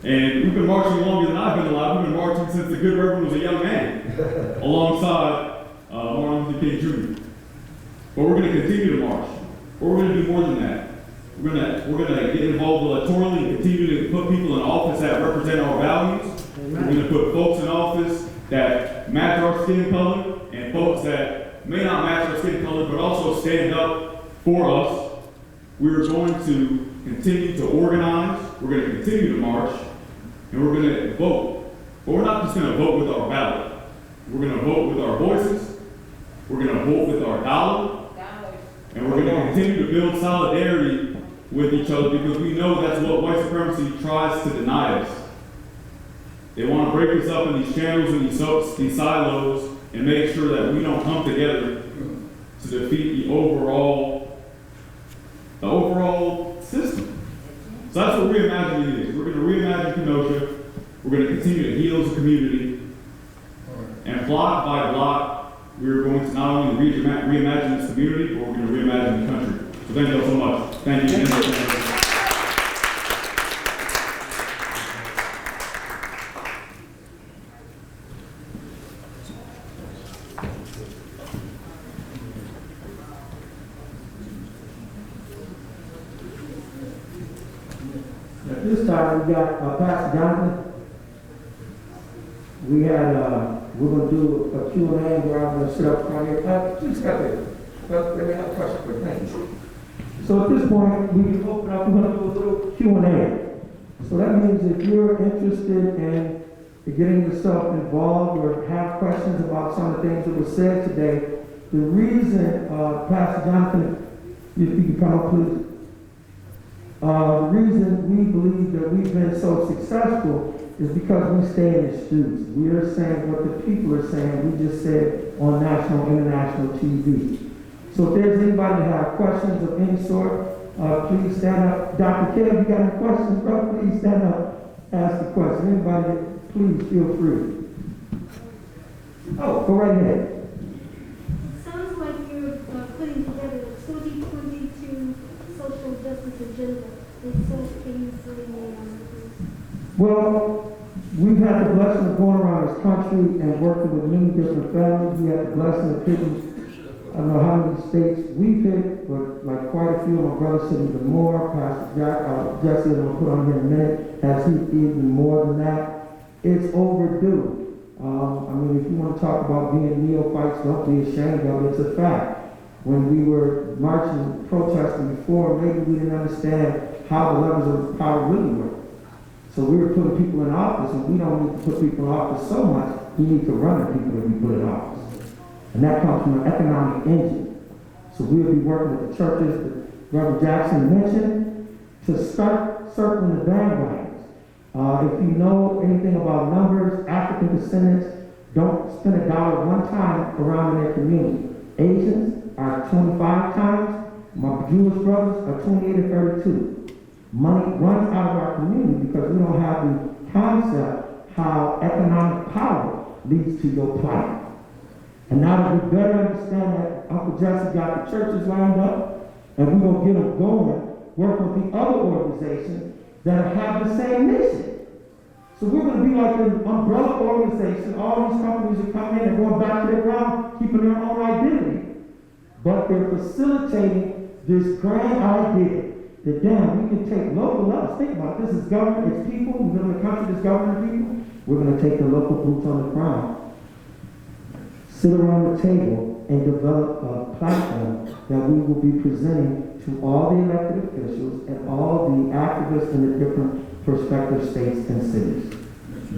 And we've been marching longer than I've been alive. We've been marching since the good Reverend was a young man, alongside Martin Luther King Jr. But we're going to continue to march. But we're going to do more than that. We're gonna get involved electorally and continue to put people in office that represent our values. We're going to put folks in office that match our skin color and folks that may not match our skin color but also stand up for us. We're going to continue to organize. We're going to continue to march. And we're going to vote. But we're not just going to vote with our ballot. We're going to vote with our voices. We're going to vote with our dollar. And we're going to continue to build solidarity with each other because we know that's what white supremacy tries to deny us. They want to break us up in these channels and these silos and make sure that we don't come together to defeat the overall system. So that's what reimagining is. We're going to reimagine Kenosha. We're going to continue to heal as a community. And block by block, we're going to not only reimagine this community, but we're going to reimagine the country. So thank you all so much. Thank you. At this time, we got Pastor Jonathan. We're going to do a Q&A where I'm going to sit up front here. Please have it. Let me have a question for you. Thank you. So at this point, we can open up, we're going to do a little Q&A. So that means if you're interested in getting yourself involved or have questions about some of the things that were said today, the reason, Pastor Jonathan, if you can come up, please. The reason we believe that we've been so successful is because we stay in the streets. We are saying what the people are saying. We just said on national, international TV. So if there's anybody that have questions of any sort, please stand up. Dr. Kelly, if you got any questions, bro, please stand up, ask the question. Anybody, please feel free. Oh, go right ahead. Sounds like you're putting together a 2022 social justice agenda. And so can you bring me on this? Well, we've had the blessing of going around this country and working with many different families. We had the blessing of picking, I don't know how many states we picked, but like quite a few of my brothers said even more. Pastor Jesse, I'm going to put on here in a minute, has even more than that. It's overdue. I mean, if you want to talk about being neophytes, don't be ashamed of it. It's a fact. When we were marching, protesting before, maybe we didn't understand how the levels of power really work. So we were putting people in office, and we don't need to put people in office so much. We need to run the people that we put in office. And that comes from an economic engine. So we'll be working with the churches that Reverend Jackson mentioned to start circling the bandwagons. If you know anything about numbers, African descendants don't spend $1 one time around in their community. Asians are 25 times. My Jewish brothers are 28 or 32. Money runs out of our community because we don't have the concept how economic power leads to your plight. And now that we better understand that Uncle Jesse got the churches lined up, and we're going to get them going, work with the other organizations that have the same mission. So we're going to be like an umbrella organization. All these companies are coming in and going back to their ground, keeping their own identity. But they're facilitating this grand idea that, damn, we can take local levels. Think about it. This is government, it's people. We live in a country that's governing people. We're going to take the local boots on the ground, sit around the table, and develop a platform that we will be presenting to all the elected officials and all the activists in the different prospective states and cities.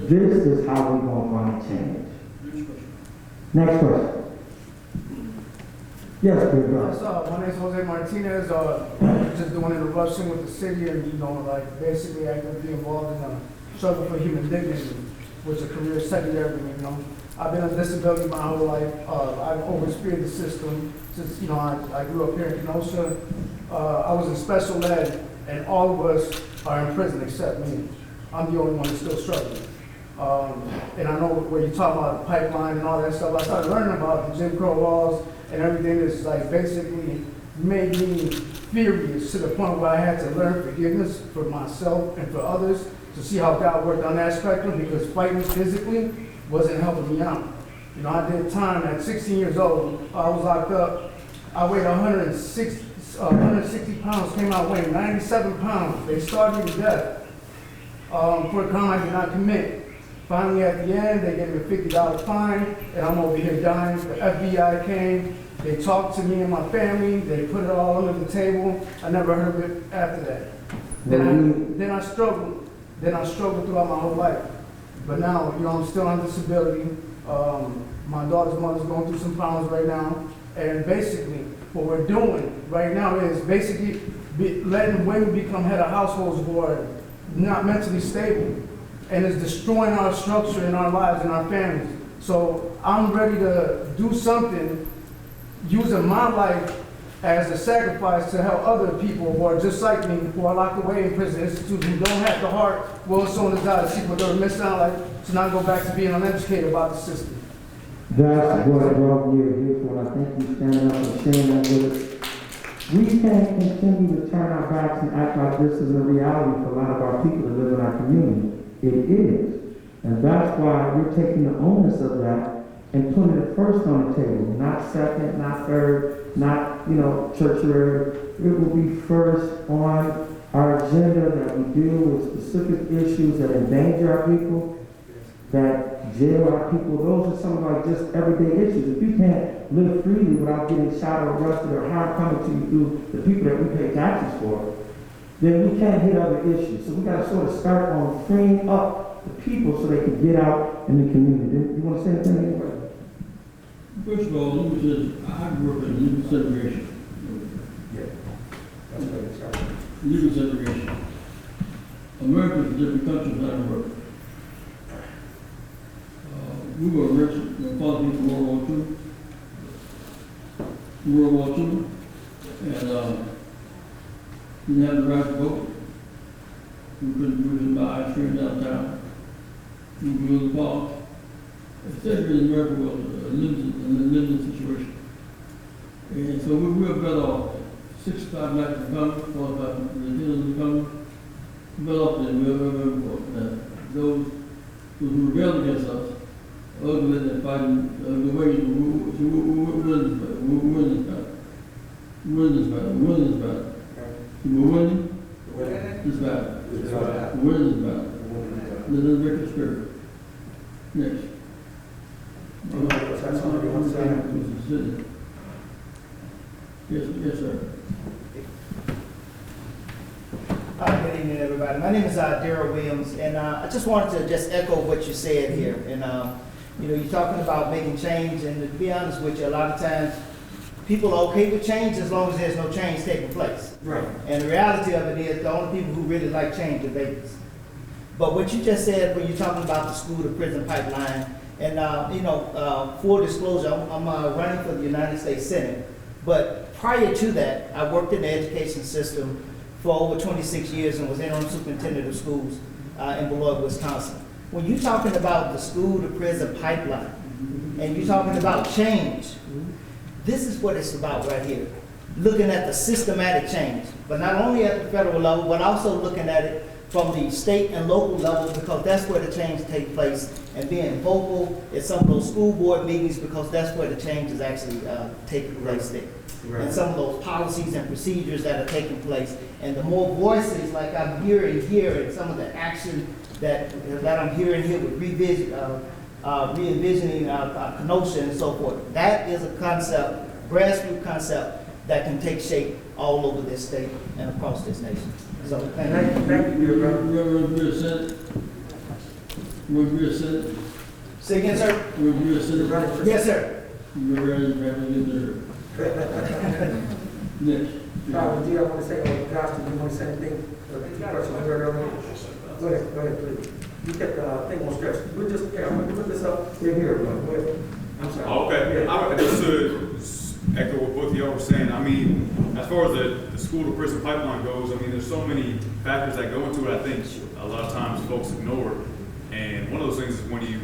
This is how we're going to find change. Next question. Yes, big brother. Yes, my name is Jose Martinez. Just doing an eruption with the city, and like basically I can be involved in a struggle for human dignity, which is a career secondary. I've been on disability my whole life. I've overexperienced the system since I grew up here in Kenosha. I was in special ed, and all of us are in prison except me. I'm the only one that's still struggling. And I know where you talk about the pipeline and all that stuff. I started learning about the Jim Crow laws and everything that's like basically made me furious to the point where I had to learn forgiveness for myself and for others to see how God worked on that spectrum, because fighting physically wasn't helping me out. You know, I did time at 16 years old. I was locked up. I weighed 160 pounds, came out weighing 97 pounds. They starved me to death for a crime I did not commit. Finally, at the end, they gave me a $50 fine, and I'm over here dying. The FBI came. They talked to me and my family. They put it all under the table. I never heard of it after that. Then I struggled. Then I struggled throughout my whole life. But now, you know, I'm still on disability. My daughter's mother's going through some problems right now. And basically, what we're doing right now is basically letting women become head of households who are not mentally stable. And it's destroying our structure in our lives and our families. So I'm ready to do something using my life as a sacrifice to help other people who are just like me, who are locked away in prison institutes, who don't have the heart, will, and soul, and desire to see what they were missing out like, to not go back to being uneducated about the system. That's what brought you here for, and I think you standing up and sharing that with us. We can't continue to turn our backs and act like this is a reality for a lot of our people that live in our community. It is. And that's why we're taking the onus of that and putting it first on the table, not second, not third, not, tertiary. It will be first on our agenda, that we deal with specific issues that endanger our people, that jail our people. Those are some of our just everyday issues. If you can't live freely without getting shot or arrested or harm coming to you through the people that we pay taxes for, then we can't hit other issues. So we got to sort of start on freeing up the people so they can get out in the community. You want to say anything anyway? First of all, let me say, I grew up in legal segregation. Yeah. That's where it started. Legal segregation. America is a different country than I grew up. We were rich, my father came from World War II. And we didn't have the right to vote. We couldn't buy ice cream downtown. We were in the park. Segregated in America was a limited situation. And so we were better off. 65 blacks in Congress, 45 Latinos in Congress. Better off than we ever were. Those who rebelled against us, other than fighting the way to win this battle. We're winning this battle. Win this battle. Let us break the spirit. Next. Yes, sir. Good evening, everybody. My name is Darrell Williams, and I just wanted to just echo what you said here. And you're talking about making change, and to be honest with you, a lot of times people are okay with change as long as there's no change taking place. Right. And the reality of it is the only people who really like change are babies. But what you just said when you're talking about the school to prison pipeline, and full disclosure, I'm running for the United States Senate. But prior to that, I worked in the education system for over 26 years and was interim superintendent of schools in Beloit, Wisconsin. When you're talking about the school to prison pipeline, and you're talking about change, this is what it's about right here. Looking at the systematic change, but not only at the federal level, but also looking at it from the state and local level, because that's where the change takes place, and being vocal at some of those school board meetings, because that's where the change is actually taking place there. Right. And some of those policies and procedures that are taking place. And the more voices, like I'm hearing here, and some of the action that I'm hearing here with re-envisioning Kenosha and so forth, that is a concept, grassroots concept, that can take shape all over this state and across this nation. So thank you. Say again, sir? Yes, sir. Next. I want to say, Josh, do you want to say anything? Go ahead, please. You kept the thing on stretch. We'll just, we'll put this up here. Go ahead. I'm sorry. Okay. Yeah. I just to echo what both of y'all were saying. I mean, as far as the school to prison pipeline goes, I mean, there's so many factors that go into it. I think a lot of times folks ignore. And one of those things is when you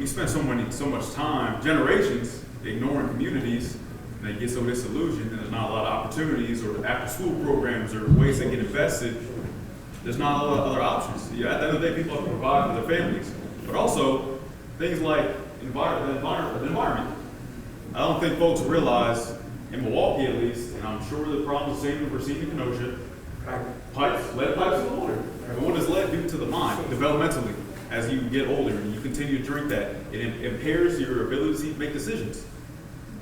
spend so much time, generations, ignoring communities, and they get so disillusioned, and there's not a lot of opportunities or after school programs or ways they get invested, There's not a lot of other options. Yeah, at the end of the day, people have to provide for their families, but also things like the environment. I don't think folks realize, in Milwaukee at least, and I'm sure the problem is the same that we're seeing in Kenosha, lead pipes in the water. And what does lead do to the mind developmentally as you get older and you continue to drink that? It impairs your ability to make decisions.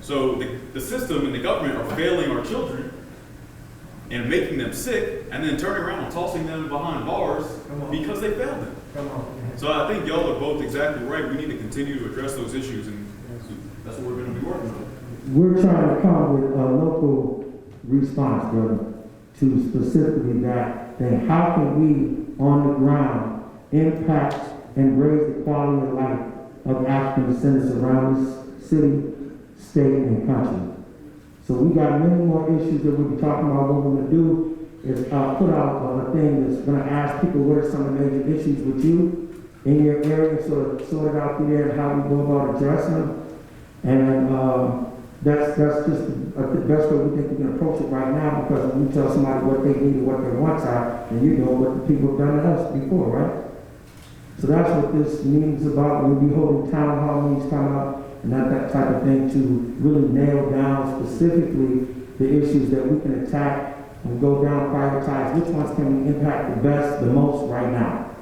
So the system and the government are failing our children and making them sick, and then turning around and tossing them behind bars because they failed them. So I think y'all are both exactly right. We need to continue to address those issues, and that's what we're going to be working on. We're trying to come with a local response, brother, to specifically that, then how can we, on the ground, impact and raise the quality of life of African descendants around this city, state, and country. So we got many more issues that we'll be talking about. What we're going to do is put out a thing that's going to ask people what are some of the major issues with you in your area, sort it out through there and how we go about addressing them. And that's just the best way we think we can approach it right now, because when you tell somebody what they need and what their wants are, then you know what the people have done to us before, right? So that's what this meeting's about. We'll be holding town hall meetings coming up and that type of thing to really nail down specifically the issues that we can attack and go down, prioritize which ones can we impact the best, the most right now,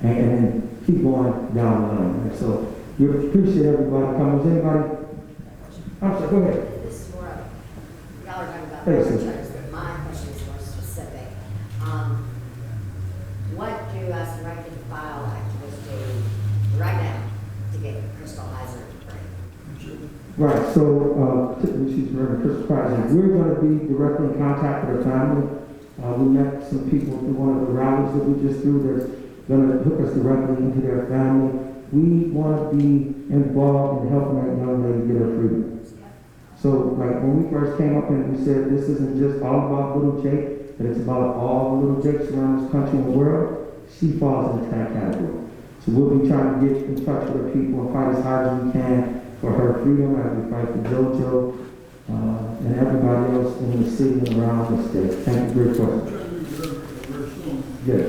and then keep going down the line. And so we appreciate everybody coming. Is anybody? I'm sorry, go ahead. This is more of, y'all are talking about Hey, charters, but my question is more specific. What do us rank and file activists do right now to get Crystal Heiser to pray? Right, so, she's Reverend Crystal Price. We're going to be directly in contact with her family. We met some people through one of the rallies that we just threw that's going to hook us directly into their family. We want to be involved in helping that young lady get her freedom. So, like, when we first came up and we said this isn't just all about little Jake, but it's about all the little Jakes around this country and the world, she falls into that category. So we'll be trying to get in touch with her people and fight as hard as we can for her freedom as we fight for JoJo and everybody else in the city and around the state. Thank you for your question. Yes.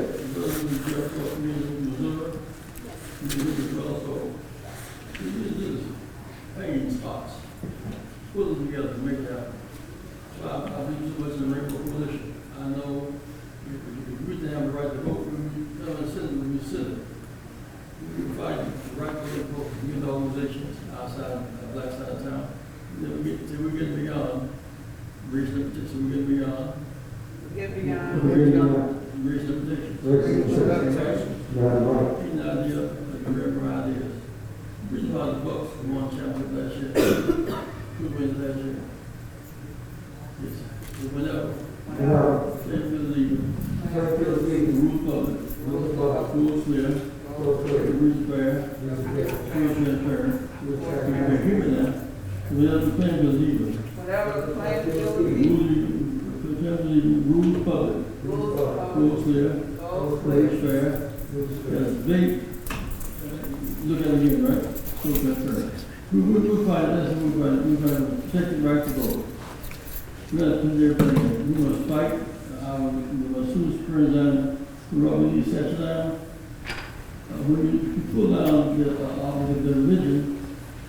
Hanging spots. Put them together to make that. So I do so much in the Rainbow Coalition. I know if we didn't have the right to vote, we would be sitting. We would fight the right to vote for community organizations outside of black side of town. Then we get beyond, reach the petition, we get beyond. Get beyond. Reach the petition. Yeah, right. An idea, like rare ideas. Read about the books from one chapter last year. Who went last year? Yes. It went out. Fairfield Legal. Rules Public. Rules Clear. Rules Fair. Rules Transparent. You can hear me now. Whatever the plan was legal. Whatever the plan was Rules Public. Rules Clear. Rules Fair. Yes, big. Look at it again, right? We'll fight this, we're going to protect the right to vote. We're going to put everything. We're going to fight. As soon as it turns down, we're all going to set down. When you pull down the religion,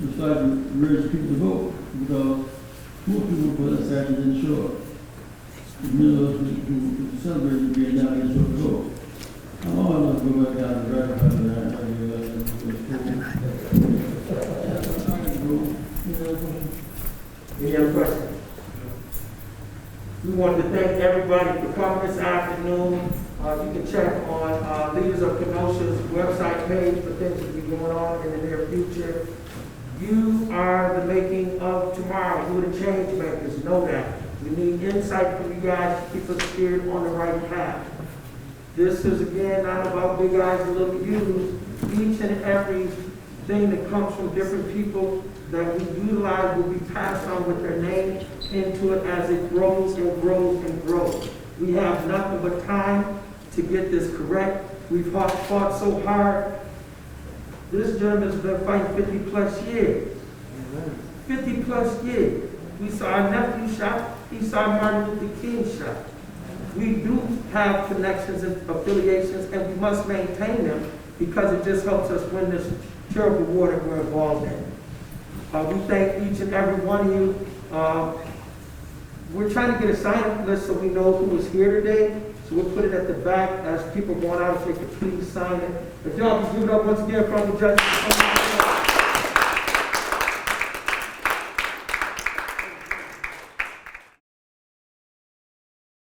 we start to urge people to vote, because most people for that statute didn't show up. The middle of who celebrated being down didn't show up to vote. I'm always going to go back down to the record after that. Any other questions? We want to thank everybody for coming this afternoon. You can check on Leaders of Kenosha's website page for things that will be going on in the near future. You are the making of tomorrow. You're the change makers. Know that. We need insight from you guys to keep us steered on the right path. This is, again, not about big eyes and little U's. Each and every thing that comes from different people that we utilize will be passed on with their name into it as it grows and grows and grows. We have nothing but time to get this correct. We've fought so hard. This gentleman's been fighting 50 plus years. 50 plus years. We saw our nephew shot. He saw Martin Luther King shot. we do have connections and affiliations, and we must maintain them because it just helps us win this terrible war that we're involved in. We thank each and every one of you. We're trying to get a sign-up list so we know who is here today. So we'll put it at the back as people going out, if they could please sign it. If y'all can give it up once again from the judges.